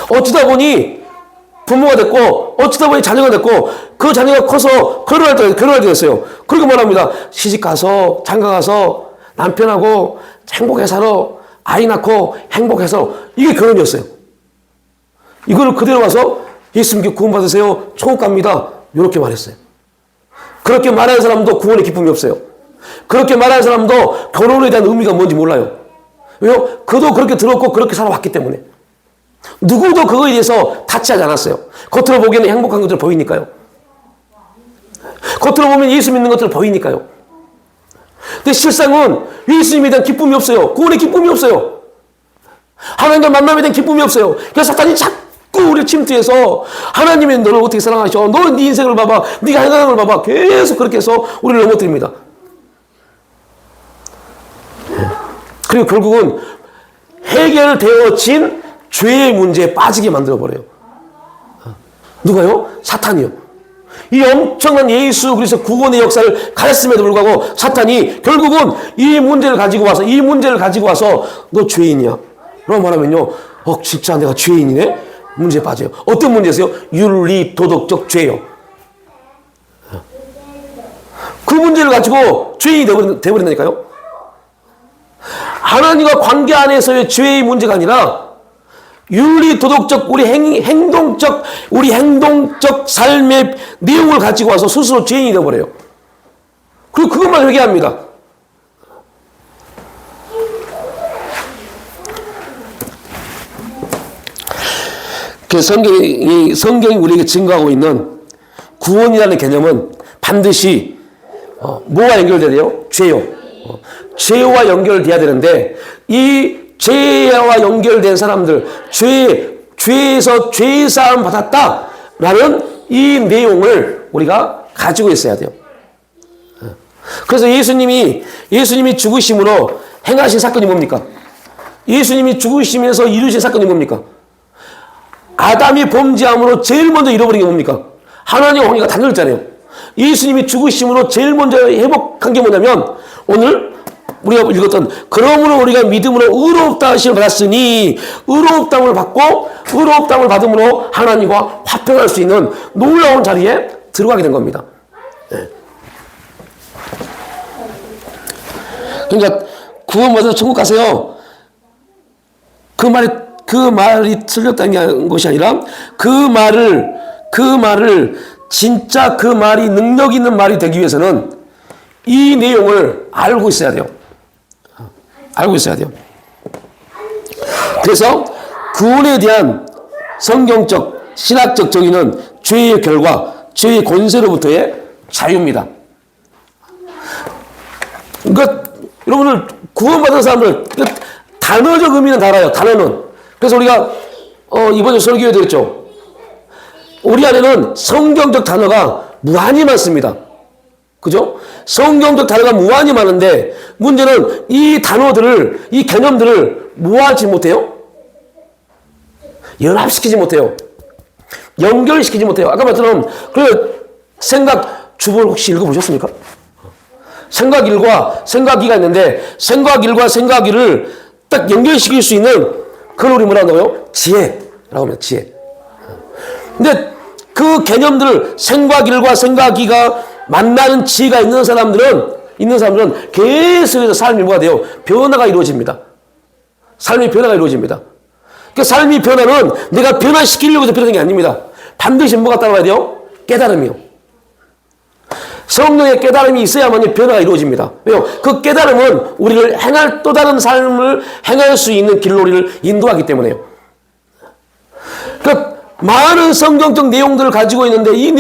어쩌다 보니 부모가 됐고, 어쩌다 보니 자녀가 됐고, 그 자녀가 커서 결혼할 때 됐어요. 그리고 말합니다. 시집 가서, 장가 가서, 남편하고 행복해 살아, 아이 낳고 행복해서, 이게 결혼이었어요. 이거를 그대로 와서 예수 믿고 구원 받으세요. 천국 갑니다. 이렇게 말했어요. 그렇게 말하는 사람도 구원의 기쁨이 없어요. 그렇게 말하는 사람도 결혼에 대한 의미가 뭔지 몰라요. 왜요? 그도 그렇게 들었고 그렇게 살아왔기 때문에. 누구도 그거에 대해서 타치하지 않았어요. 겉으로 보기에는 행복한 것들 보이니까요. 겉으로 보면 예수 믿는 것들 보이니까요. 근데 실상은 예수님에 대한 기쁨이 없어요. 구원의 기쁨이 없어요. 하나님과 만남에 대한 기쁨이 없어요. 그래서 사탄이 자꾸 우리를 침투해서 하나님이 너를 어떻게 사랑하셔? 너는 네 인생을 봐봐. 네가 행하는 걸 봐봐. 계속 그렇게 해서 우리를 넘어뜨립니다. 그리고 결국은 해결되어진 죄의 문제에 빠지게 만들어버려요. 누가요? 사탄이요. 이 엄청난 예수 그리스도 구원의 역사를 가졌음에도 불구하고 사탄이 결국은 이 문제를 가지고 와서 너 죄인이야 라고 말하면요, 진짜 내가 죄인이네? 문제에 빠져요. 어떤 문제세요? 윤리 도덕적 죄요. 그 문제를 가지고 죄인이 되어버린다니까요. 하나님과 관계 안에서의 죄의 문제가 아니라 윤리 도덕적 우리 행동적 삶의 내용을 가지고 와서 스스로 죄인이 되어버려요. 그리고 그것만 회개합니다. 그래서 성경이 우리에게 증거하고 있는 구원이라는 개념은 반드시 뭐와 연결돼야 돼요? 죄요. 죄와 연결돼야 되는데 이 죄와 연결된 사람들, 죄에서 죄사함 받았다라는 이 내용을 우리가 가지고 있어야 돼요. 그래서 예수님이 죽으심으로 행하신 사건이 뭡니까? 예수님이 죽으시면서 이루신 사건이 뭡니까? 아담이 범죄함으로 제일 먼저 잃어버린 게 뭡니까? 하나님과 관계가 단절됐잖아요. 예수님이 죽으심으로 제일 먼저 회복한 게 뭐냐면 오늘 우리가 읽었던 그러므로 우리가 믿음으로 의롭다 하심을 받았으니 의롭다함을 받고 의롭다함을 받음으로 하나님과 화평할 수 있는 놀라운 자리에 들어가게 된 겁니다. 네. 그러니까 구원받아서 천국 가세요. 그 말이 틀렸다는 것이 아니라 그 말을 진짜 그 말이 능력 있는 말이 되기 위해서는 이 내용을 알고 있어야 돼요. 알고 있어야 돼요. 그래서 구원에 대한 성경적, 신학적 정의는 죄의 결과, 죄의 권세로부터의 자유입니다. 그러니까 여러분들 구원받은 사람들 단어적 의미는 다 알아요. 단어는. 그래서 우리가 이번에 설교해 드렸죠. 우리 안에는 성경적 단어가 무한히 많습니다. 그죠? 성경적 단어가 무한히 많은데 문제는 이 단어들을, 이 개념들을 모아지 못해요. 연합시키지 못해요. 연결시키지 못해요. 아까 말처럼 그 생각 주보를 혹시 읽어보셨습니까? 생각일과 생각이가 있는데 생각일과 생각이를 딱 연결시킬 수 있는 그걸 우리 뭐라고 하고요? 지혜라고 합니다. 지혜. 근데 그 개념들 생각일과 생각이가 만나는 지혜가 있는 사람들은 계속해서 삶이 뭐가 돼요? 변화가 이루어집니다. 삶의 변화가 이루어집니다. 그 삶의 변화는 내가 변화시키려고 해서 변하는 게 아닙니다. 반드시 뭐가 따라와야 돼요? 깨달음이요. 성령의 깨달음이 있어야만 변화가 이루어집니다. 왜요? 그 깨달음은 우리를 또 다른 삶을 행할 수 있는 길로 우리를 인도하기 때문에요. 그러니까 많은 성경적 내용들을 가지고 있는데 이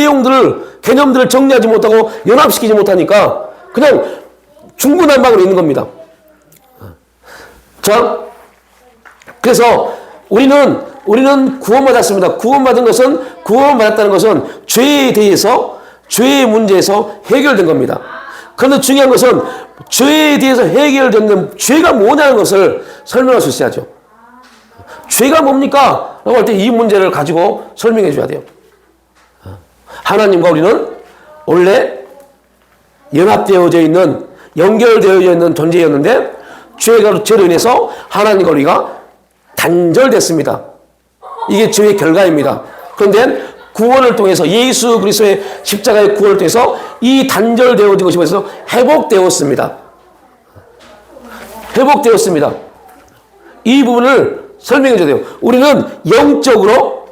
개념들을 정리하지 못하고 연합시키지 못하니까 그냥 중구난방으로 있는 겁니다. 자, 그래서 우리는 구원받았습니다. 구원받았다는 것은 죄에 대해서 죄의 문제에서 해결된 겁니다. 그런데 중요한 것은 죄에 대해서 해결된 죄가 뭐냐는 것을 설명할 수 있어야죠. 죄가 뭡니까? 라고 할 때 이 문제를 가지고 설명해 줘야 돼요. 하나님과 우리는 원래 연합되어져 있는, 연결되어져 있는 존재였는데 죄로 인해서 하나님과 우리가 단절됐습니다. 이게 죄의 결과입니다. 그런데 구원을 통해서 예수 그리스도의 십자가의 구원을 통해서 이 단절되어진 것이 벌써 회복되었습니다. 회복되었습니다. 이 부분을 설명해 줘야 돼요. 우리는 영적으로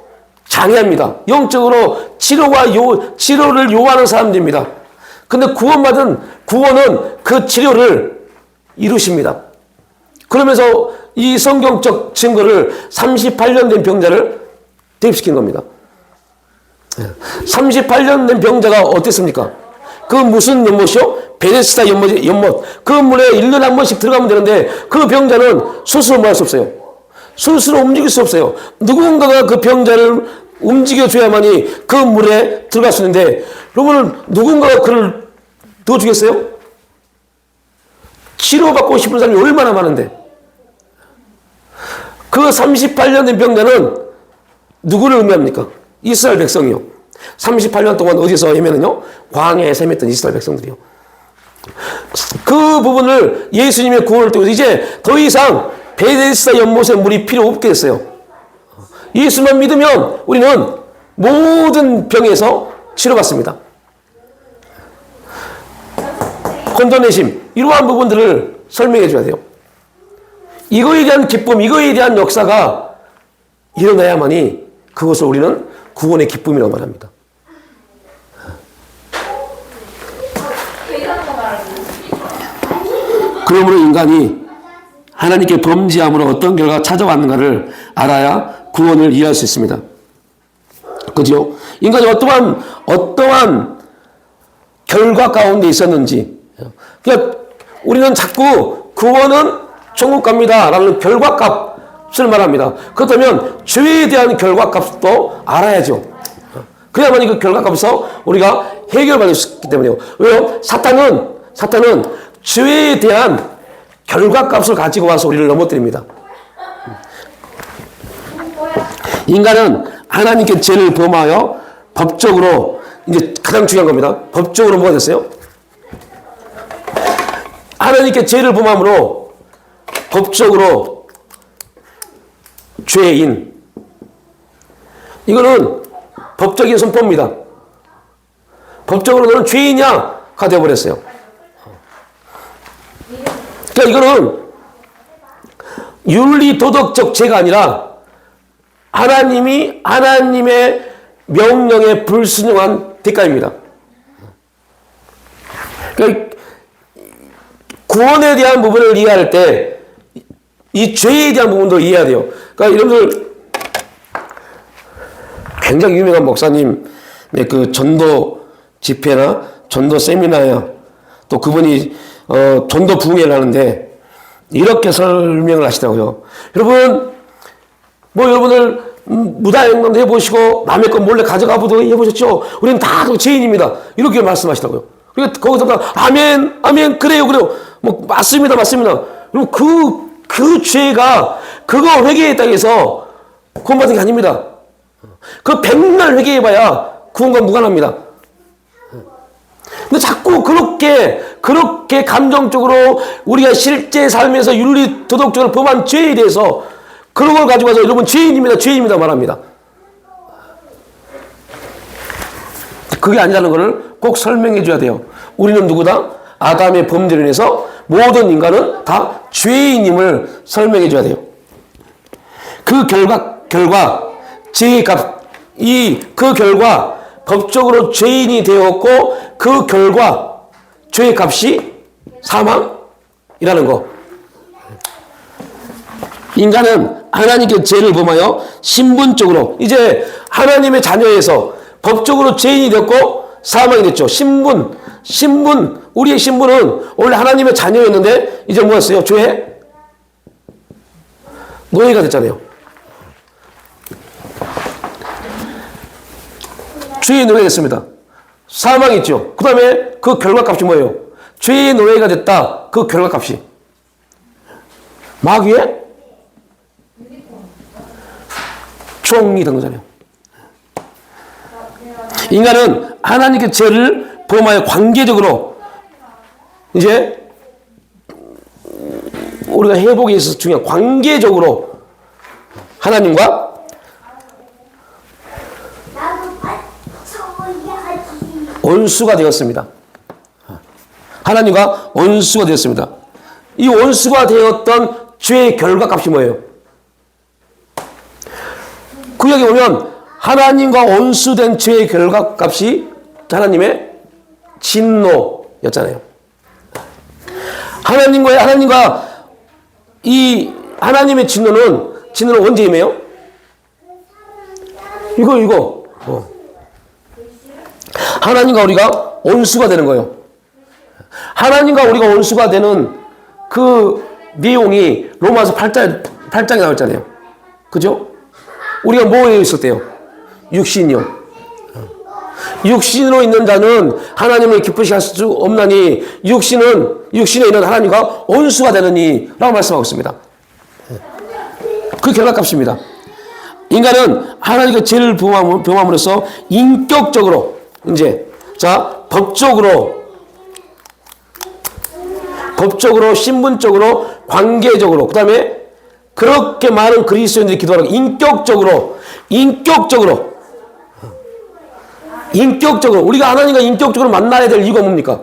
장애합니다. 영적으로 치료를 요하는 사람들입니다. 근데 구원은 그 치료를 이루십니다. 그러면서 이 성경적 증거를 38년 된 병자를 대입시킨 겁니다. 38년 된 병자가 어땠습니까? 그 무슨 연못이요? 베데스다 연못. 그 물에 1년에 한 번씩 들어가면 되는데 그 병자는 스스로 뭐 할 수 없어요. 스스로 움직일 수 없어요. 누군가가 그 병자를 움직여줘야만이 그 물에 들어갈 수 있는데 여러분은 누군가가 그를 넣어주겠어요? 치료받고 싶은 사람이 얼마나 많은데 그 38년 된 병자는 누구를 의미합니까? 이스라엘 백성이요. 38년 동안 어디서 헤매는요? 광야에 헤맸던 이스라엘 백성들이요. 그 부분을 예수님의 구원을 통해서 이제 더 이상 베데스다 연못의 물이 필요 없게 됐어요. 예수만 믿으면 우리는 모든 병에서 치료받습니다. 건져내심, 이러한 부분들을 설명해 줘야 돼요. 이거에 대한 기쁨, 이거에 대한 역사가 일어나야만이 그것을 우리는 구원의 기쁨이라고 말합니다. 그러므로 인간이 하나님께 범죄함으로 어떤 결과가 찾아왔는가를 알아야 구원을 이해할 수 있습니다. 그죠? 인간이 어떠한 결과 가운데 있었는지. 그러니까 우리는 자꾸 구원은 천국 갑니다 라는 결과값을 말합니다. 그렇다면 죄에 대한 결과값도 알아야죠. 그래야만 그 결과값에서 우리가 해결받을 수 있기 때문에요. 왜요? 사탄은 죄에 대한 결과값을 가지고 와서 우리를 넘어뜨립니다. 인간은 하나님께 죄를 범하여 법적으로, 이제 가장 중요한 겁니다. 법적으로 뭐가 됐어요? 하나님께 죄를 범함으로 법적으로 죄인. 이거는 법적인 선포입니다. 법적으로 너는 죄인이야가 되어버렸어요. 그러니까 이거는 윤리 도덕적 죄가 아니라 하나님의 명령에 불순종한 대가입니다. 그러니까 구원에 대한 부분을 이해할 때 이 죄에 대한 부분도 이해해야 돼요. 그러니까 여러분들 굉장히 유명한 목사님의 그 전도 집회나 전도 세미나야 또 그분이 전도 부흥회를 하는데 이렇게 설명을 하시더라고요. 여러분 여러분들 무단횡단도 해보시고 남의 것 몰래 가져가보도 해보셨죠? 우리는 다 죄인입니다. 이렇게 말씀하시더라고요. 그러니까 거기서 아멘, 아멘, 그래요. 맞습니다. 여러분 그 죄가 그거 회개했다 해서 구원받은 게 아닙니다. 그 백날 회개해봐야 구원과 무관합니다. 근데 자꾸 그렇게 감정적으로 우리가 실제 삶에서 윤리 도덕적으로 범한 죄에 대해서 그런 걸 가지고 와서 여러분 죄인입니다 말합니다. 그게 아니라는 것을 꼭 설명해 줘야 돼요. 우리는 누구다? 아담의 범죄로 인해서 모든 인간은 다 죄인임을 설명해 줘야 돼요. 그 결과 죄의 값, 그 결과 법적으로 죄인이 되었고 그 결과 죄의 값이 사망이라는 거. 인간은 하나님께 죄를 범하여 신분적으로 이제 하나님의 자녀에서 법적으로 죄인이 되었고 사망이 됐죠. 신분, 우리의 신분은 원래 하나님의 자녀였는데 이제 뭐였어요? 죄의 노예가 됐잖아요. 죄의 노예가 됐습니다. 사망이 있죠. 그 다음에 그 결과값이 뭐예요? 죄의 노예가 됐다. 그 결과값이 마귀의 종이 된 거잖아요. 인간은 하나님께 죄를 범하여 관계적으로 이제 우리가 회복에 있어서 중요한 관계적으로 하나님과 원수가 되었습니다. 하나님과 원수가 되었습니다. 이 원수가 되었던 죄의 결과값이 뭐예요? 구약에 보면 하나님과 원수된 죄의 결과값이 하나님의 진노였잖아요. 하나님의 진노는 언제 임해요? 이거. 하나님과 우리가 원수가 되는 거예요. 하나님과 우리가 원수가 되는 그 내용이 로마서 8장에 나와 있잖아요. 그죠? 우리가 뭐에 있었대요? 육신이요. 육신으로 있는 자는 하나님을 기쁘시게 할 수 없나니 육신에 있는 하나님과 원수가 되느니 라고 말씀하고 있습니다. 그 결과값입니다. 인간은 하나님과 죄를 범함으로써 인격적으로 법적으로 신분적으로 관계적으로 그 다음에 그렇게 많은 그리스도인들이 기도하는 인격적으로 우리가 하나님과 인격적으로 만나야 될 이유가 뭡니까?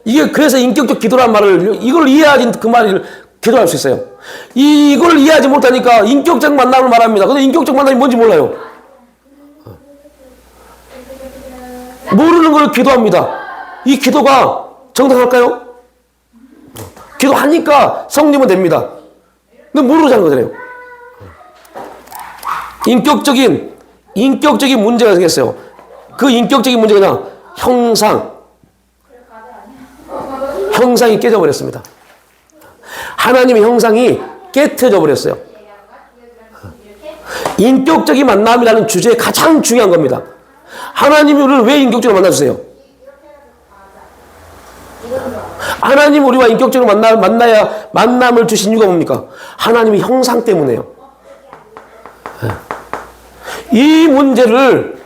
이게 그래서 인격적 기도란 말을 이걸 이해하지 그 말을 기도할 수 있어요. 이걸 이해하지 못하니까 인격적 만남을 말합니다. 근데 인격적 만남이 뭔지 몰라요. 모르는 걸 기도합니다. 이 기도가 정당할까요? 기도하니까 성리면 됩니다. 근데 모르자는 거잖아요. 인격적인 인격적인 문제가 생겼어요. 그 인격적인 문제가 그냥 형상이 깨져버렸습니다. 하나님의 형상이 깨트려져 버렸어요. 인격적인 만남이라는 주제에 가장 중요한 겁니다. 하나님이 우리를 왜 인격적으로 만나주세요? 하나님 우리와 인격적으로 만나야 만남을 주신 이유가 뭡니까? 하나님의 형상 때문에요. 이 문제를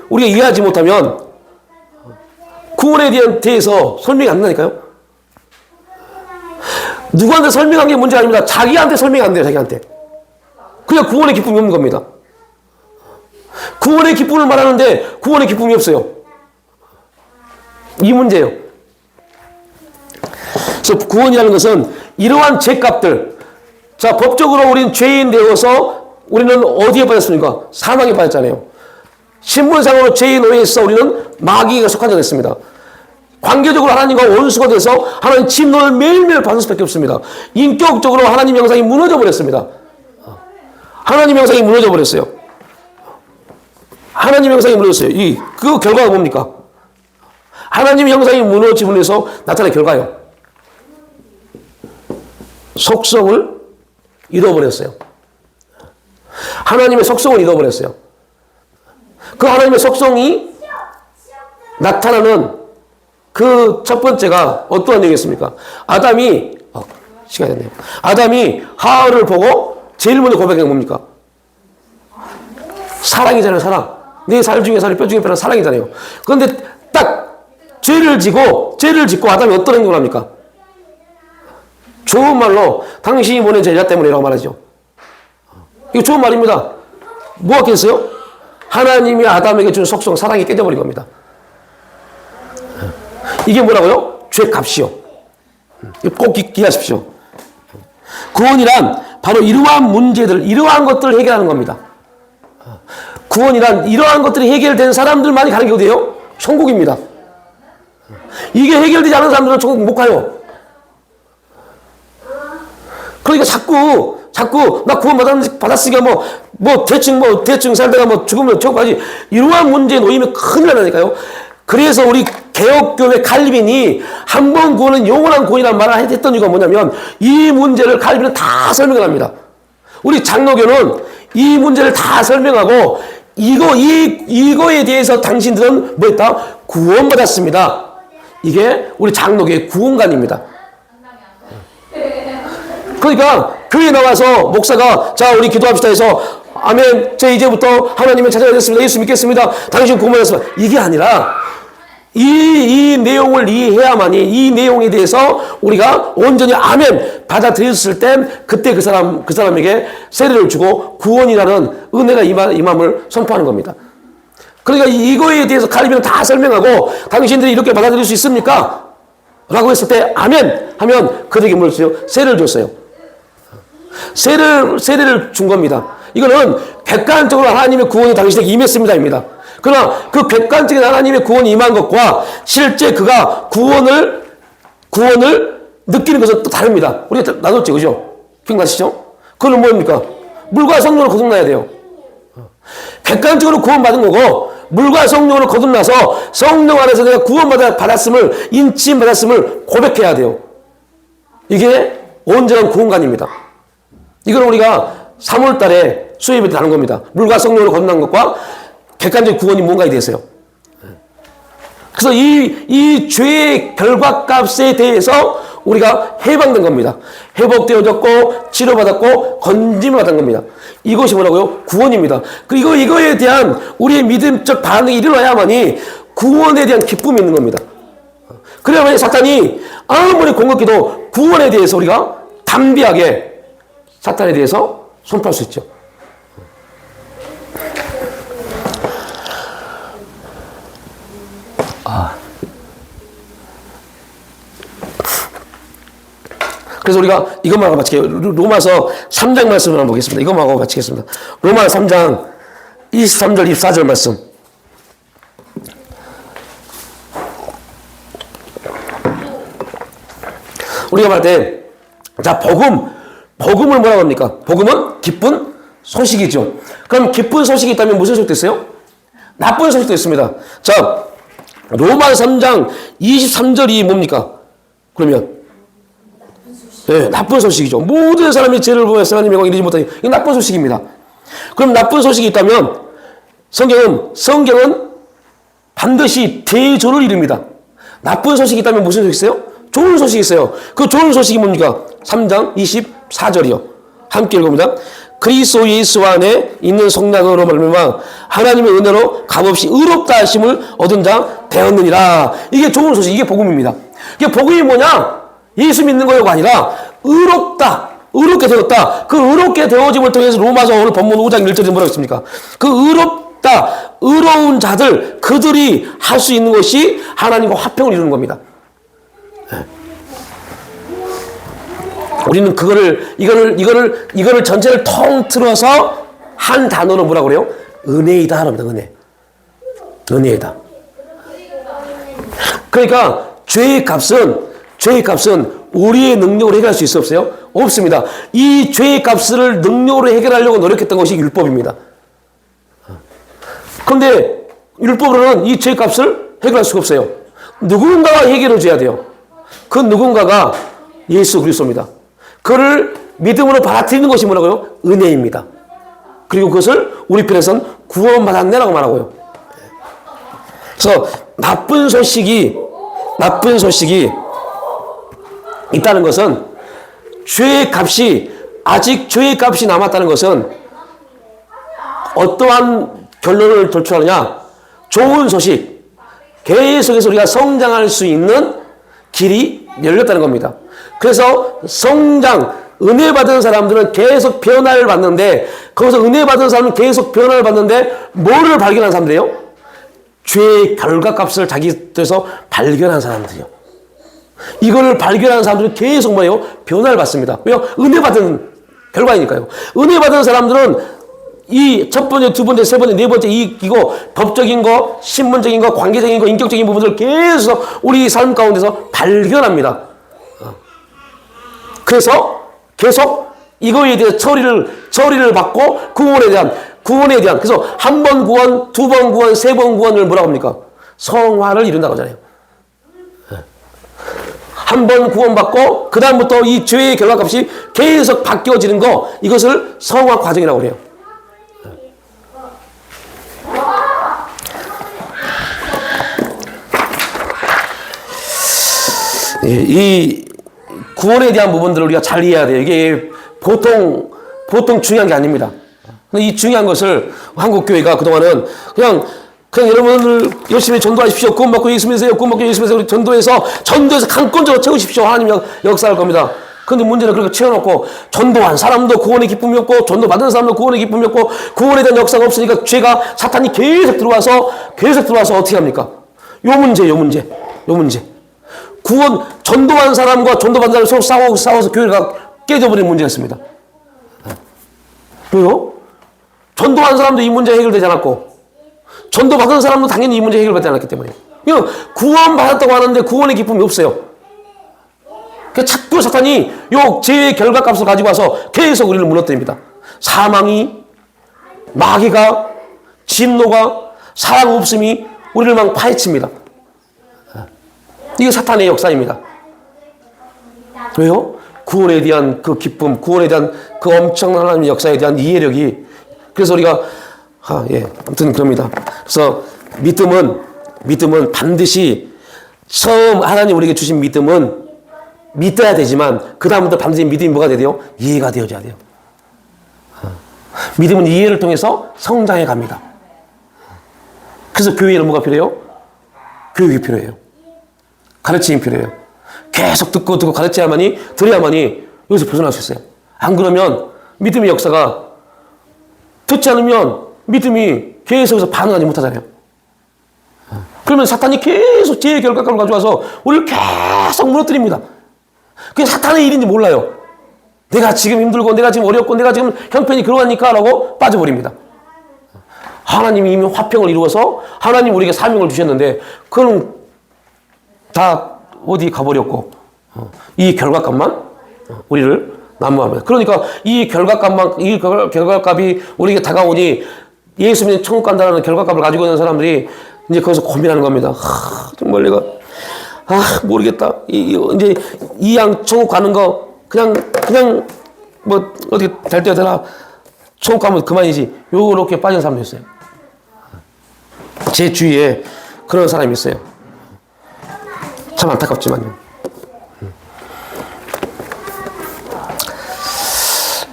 우리가 이해하지 못하면 구원에 대해서 설명이 안 나니까요. 누구한테 설명한 게 문제가 아닙니다. 자기한테 설명이 안 돼요. 자기한테. 그냥 구원의 기쁨이 없는 겁니다. 구원의 기쁨을 말하는데 구원의 기쁨이 없어요. 이 문제예요. 그래서 구원이라는 것은 이러한 죄값들, 자, 법적으로 우리는 죄인 되어서 우리는 어디에 빠졌습니까? 사망에 빠졌잖아요. 신분상으로 죄인 노예에 있어 우리는 마귀에게 속한 자가 됐습니다. 관계적으로 하나님과 원수가 돼서 하나님 침노를 매일매일 받을 수밖에 없습니다. 인격적으로 하나님 형상이 무너져 버렸습니다. 하나님 형상이 무너져 버렸어요. 하나님 형상이 무너졌어요. 그 결과가 뭡니까? 하나님 형상이 무너짐으로 해서 나타난 결과요. 속성을 잃어버렸어요. 하나님의 속성을 잃어버렸어요. 그 하나님의 속성이 나타나는 그 첫 번째가 어떠한 얘기였습니까? 시간이 됐네요. 아담이 하와를 보고 제일 먼저 고백한 게 뭡니까? 사랑이잖아요, 사랑. 내 살 중에 살, 뼈 중에 뼈는 사랑이잖아요. 그런데 딱 죄를 짓고 아담이 어떤 행동을 합니까? 좋은 말로 당신이 보낸 제자 때문이라고 말하죠. 이거 좋은 말입니다. 뭐가 깼어요? 하나님이 아담에게 준 속성, 사랑이 깨져버린 겁니다. 이게 뭐라고요? 죄값이요. 꼭 기억하십시오. 구원이란 바로 이러한 문제들, 이러한 것들을 해결하는 겁니다. 구원이란 이러한 것들이 해결된 사람들만이 가는 게 어디예요? 천국입니다. 이게 해결되지 않은 사람들은 천국 못 가요. 그러니까 자꾸 나 구원 받았으니까 대충 살다가 죽으면 천국 가지. 이러한 문제에 놓이면 큰일 나니까요. 그래서 우리 개혁교회 칼빈이 한 번 구원은 영원한 구원이라는 말을 했던 이유가 뭐냐면 이 문제를 칼빈은 다 설명을 합니다. 우리 장로교는 이 문제를 다 설명하고 이거에 대해서 당신들은 뭐 했다? 구원받았습니다. 이게 우리 장로교의 구원관입니다. 그러니까 교회에 나와서 목사가 자 우리 기도합시다 해서 아멘 저 이제부터 하나님을 찾아가겠습니다. 예수 믿겠습니다. 당신 구원받았습니다. 이게 아니라 이 내용을 이해해야만이 이 내용에 대해서 우리가 온전히 아멘 받아들였을 땐 그때 그 사람에게 세례를 주고 구원이라는 은혜가 임함을 선포하는 겁니다. 그러니까 이거에 대해서 칼빈은 다 설명하고 당신들이 이렇게 받아들일 수 있습니까? 라고 했을 때 아멘 하면 그들에게 뭘 줬어요? 세례를 줬어요. 세례를 준 겁니다. 이거는 객관적으로 하나님의 구원이 당신에게 임했습니다입니다. 그러나 그 객관적인 하나님의 구원이 임한 것과 실제 그가 구원을 느끼는 것은 또 다릅니다. 우리가 나눴죠, 그죠? 기억나시죠? 그건 뭡니까? 물과 성령을 거듭나야 돼요. 객관적으로 구원받은 거고 물과 성령을 거듭나서 성령 안에서 내가 구원받았음을 인침받았음을 고백해야 돼요. 이게 온전한 구원관입니다. 이걸 우리가 3월 달에 수요일에 다룬 겁니다. 물과 성령으로 거듭난 것과 객관적인 구원이 뭔가에 대해서요. 그래서 이 죄의 결과값에 대해서 우리가 해방된 겁니다. 회복되어졌고 치료받았고 건짐을 받은 겁니다. 이것이 뭐라고요? 구원입니다. 이거에 대한 우리의 믿음적 반응이 일어나야만이 구원에 대한 기쁨이 있는 겁니다. 그래야만이 사탄이 아무리 공격해도 구원에 대해서 우리가 담대하게 사탄에 대해서 손포할 수 있죠. 그래서 우리가 이것만 하고 마치게요. 로마서 3장 말씀을 한번 보겠습니다. 이것만 하고 마치겠습니다. 로마 3장 23절 24절 말씀. 우리가 말할 때 자 복음을 뭐라고 합니까? 복음은 기쁜 소식이죠. 그럼 기쁜 소식이 있다면 무슨 소식도 있어요? 나쁜 소식도 있습니다. 자, 로마 3장 23절이 뭡니까? 그러면 네, 나쁜 소식이죠. 모든 사람이 죄를 보면서 하나님의 영광을 이루지 못하니 이게 나쁜 소식입니다. 그럼 나쁜 소식이 있다면 성경은 반드시 대조를 이룹니다. 나쁜 소식이 있다면 무슨 소식이 있어요? 좋은 소식이 있어요. 그 좋은 소식이 뭡니까? 3장 24절이요. 함께 읽어봅니다. 그리스도 예수 안에 있는 성령으로 말미암아 하나님의 은혜로 값없이 의롭다 하심을 얻은 자 되었느니라. 이게 좋은 소식, 이게 복음입니다. 이게 복음이 뭐냐? 예수 믿는 거가 아니라 의롭다, 의롭게 되었다. 그 의롭게 되어짐을 통해서 로마서 오늘 본문 5장 1절에 뭐라고 했습니까? 그 의롭다, 의로운 자들, 그들이 할 수 있는 것이 하나님과 화평을 이루는 겁니다. 우리는 이거를 전체를 통틀어서 한 단어로 뭐라고 그래요? 은혜이다 합니다. 은혜이다. 그러니까 죄의 값은 우리의 능력으로 해결할 수 있어 없어요? 없습니다. 이 죄의 값을 능력으로 해결하려고 노력했던 것이 율법입니다. 그런데 율법으로는 이 죄의 값을 해결할 수가 없어요. 누군가가 해결해 줘야 돼요. 그 누군가가 예수 그리스도입니다. 그를 믿음으로 받아들이는 것이 뭐라고요? 은혜입니다. 그리고 그것을 우리 편에서는 구원받았네라고 말하고요. 그래서 나쁜 소식이 있다는 것은 아직 죄의 값이 남았다는 것은 어떠한 결론을 도출하느냐? 좋은 소식, 계속해서 우리가 성장할 수 있는 길이 열렸다는 겁니다. 그래서 은혜 받은 사람들은 계속 변화를 받는데, 거기서 은혜 받은 사람은 계속 변화를 받는데, 뭐를 발견한 사람들이에요? 죄의 결과값을 자기들에서 발견한 사람들이요. 이거를 발견한 사람들은 계속 뭐예요? 변화를 받습니다. 왜요? 은혜 받은 결과이니까요. 은혜 받은 사람들은 이 첫 번째, 두 번째, 세 번째, 네 번째, 이거 법적인 거, 신문적인 거, 관계적인 거, 인격적인 부분들을 계속 우리 삶 가운데서 발견합니다. 그래서 계속 이거에 대해 처리를 받고 구원에 대한 그래서 한 번 구원, 두 번 구원, 세 번 구원을 뭐라고 합니까? 성화를 이룬다고 하잖아요. 한 번 구원받고 그 다음부터 이 죄의 결과값이 계속 바뀌어지는 거, 이것을 성화 과정이라고 해요. 이 구원에 대한 부분들을 우리가 잘 이해해야 돼요. 이게 보통 중요한 게 아닙니다. 이 중요한 것을 한국 교회가 그동안은 그냥 여러분들 열심히 전도하십시오. 구원 받고 예수 믿으세요. 구원 받고 예수 믿으세요. 전도해서 강권적으로 채우십시오. 하나님 역사할 겁니다. 그런데 문제는 그렇게 채워놓고 전도한 사람도 구원의 기쁨이 없고 전도 받은 사람도 구원의 기쁨이 없고 구원에 대한 역사가 없으니까 사탄이 계속 들어와서 어떻게 합니까? 요 문제. 전도한 사람과 전도받은 사람이 서로 싸워서 교회가 깨져버리는 문제였습니다. 왜요? 전도한 사람도 이 문제 해결되지 않았고, 전도받은 사람도 당연히 이 문제 해결받지 않았기 때문에. 구원받았다고 하는데 구원의 기쁨이 없어요. 자꾸 사탄이 요 죄의 결과값을 가지고 와서 계속 우리를 무너뜨립니다. 사망이, 마귀가, 진노가, 사랑 없음이 우리를 막 파헤칩니다. 이게 사탄의 역사입니다. 왜요? 구원에 대한 그 기쁨, 구원에 대한 그 엄청난 하나님의 역사에 대한 이해력이, 그래서 우리가 아무튼 그럽니다. 그래서 믿음은 반드시 처음 하나님 우리에게 주신 믿음은 믿어야 되지만 그 다음부터 반드시 믿음이 뭐가 돼야 돼요? 이해가 되어져야 돼요. 믿음은 이해를 통해서 성장해 갑니다. 그래서 교회에는 뭐가 필요해요? 교육이 필요해요. 가르침이 필요해요. 계속 듣고 들어야만이 여기서 벗어날 수 있어요. 안 그러면 믿음의 역사가, 듣지 않으면 믿음이 계속해서 반응하지 못하잖아요. 그러면 사탄이 계속 죄의 결과값을 가져와서 우리를 계속 무너뜨립니다. 그게 사탄의 일인지 몰라요. 내가 지금 힘들고 내가 지금 어렵고 내가 지금 형편이 그러하니까 라고 빠져버립니다. 하나님이 이미 화평을 이루어서 하나님 우리에게 사명을 주셨는데 그건 다 어디 가버렸고 이 결과값만 우리를 난무합니다. 그러니까 이 결과값이 우리에게 다가오니 예수 믿는 천국 간다는 결과값을 가지고 있는 사람들이 이제 거기서 고민하는 겁니다. 정말 내가 모르겠다. 이제 이 양 천국 가는 거 그냥 뭐 어떻게 될 때가 되나 천국 가면 그만이지. 요렇게 빠진 사람도 있어요. 제 주위에 그런 사람이 있어요. 참 안타깝지만요.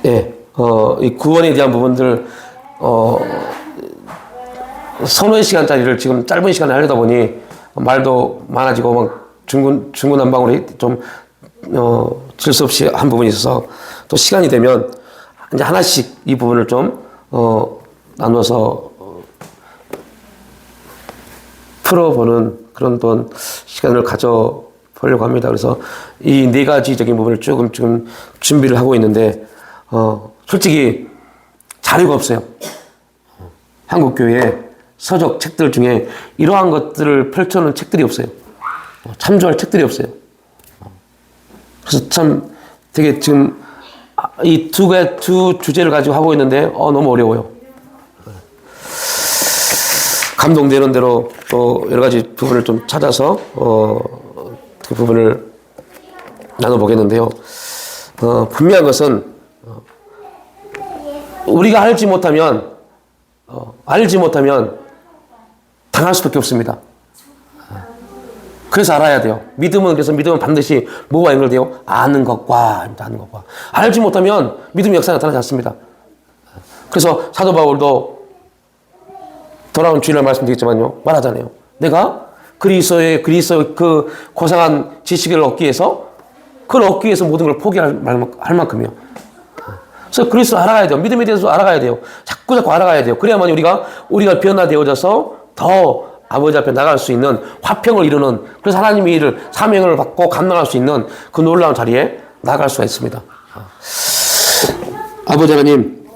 예, 이 구원에 대한 부분들, 서너 시간짜리를 지금 짧은 시간에 하려다 보니 말도 많아지고 막 중구난방으로 좀, 질수 없이 한 부분이 있어서 또 시간이 되면 이제 하나씩 이 부분을 좀, 나눠서 풀어보는 그런 또 시간을 가져보려고 합니다. 그래서 이 네 가지적인 부분을 조금 준비를 하고 있는데, 솔직히 자료가 없어요. 한국교회 서적 책들 중에 이러한 것들을 펼쳐놓은 책들이 없어요. 참조할 책들이 없어요. 그래서 참 되게 지금 이 두 주제를 가지고 하고 있는데, 너무 어려워요. 감동되는 대로 또 여러 가지 부분을 좀 찾아서, 그 부분을 나눠보겠는데요. 분명한 것은, 우리가 알지 못하면 당할 수밖에 없습니다. 그래서 알아야 돼요. 믿음은 반드시 뭐와 연결돼요? 아는 것과. 알지 못하면 믿음의 역사가 나타나지 않습니다. 그래서 사도 바울도 돌아온 주일날 말씀드리겠지만요, 말하잖아요. 내가 그리스도의 그 고상한 지식을 얻기 위해서 모든 걸 포기할 만큼이요. 그래서 그리스도를 알아가야 돼요. 믿음에 대해서 알아가야 돼요. 자꾸 알아가야 돼요. 그래야만 우리가 변화되어져서 더 아버지 앞에 나갈 수 있는 화평을 이루는, 그래서 하나님의 일을, 사명을 받고 감당할 수 있는 그 놀라운 자리에 나갈 수가 있습니다. 아버지 하나님,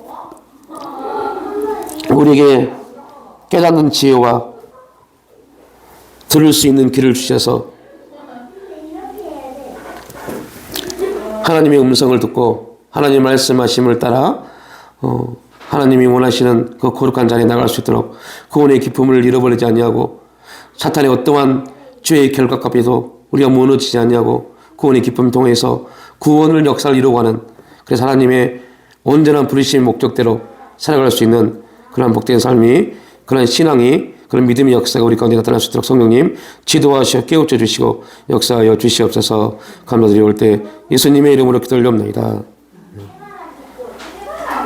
우리에게 깨닫는 지혜와 들을 수 있는 귀를 주셔서 하나님의 음성을 듣고 하나님 말씀하심을 따라 하나님이 원하시는 그 거룩한 자리에 나갈 수 있도록 구원의 기쁨을 잃어버리지 아니하고 사탄의 어떠한 죄의 결과값에도 우리가 무너지지 아니하고 구원의 기쁨을 통해서 구원을 역사를 이루어가는, 그래서 하나님의 온전한 부르심의 목적대로 살아갈 수 있는 그런 복된 삶이, 그런 신앙이, 그런 믿음의 역사가 우리 가운데 나타날 수 있도록 성령님 지도하시어 깨우쳐 주시고 역사하여 주시옵소서. 감사드리올 때 예수님의 이름으로 기도를 올려옵나이다.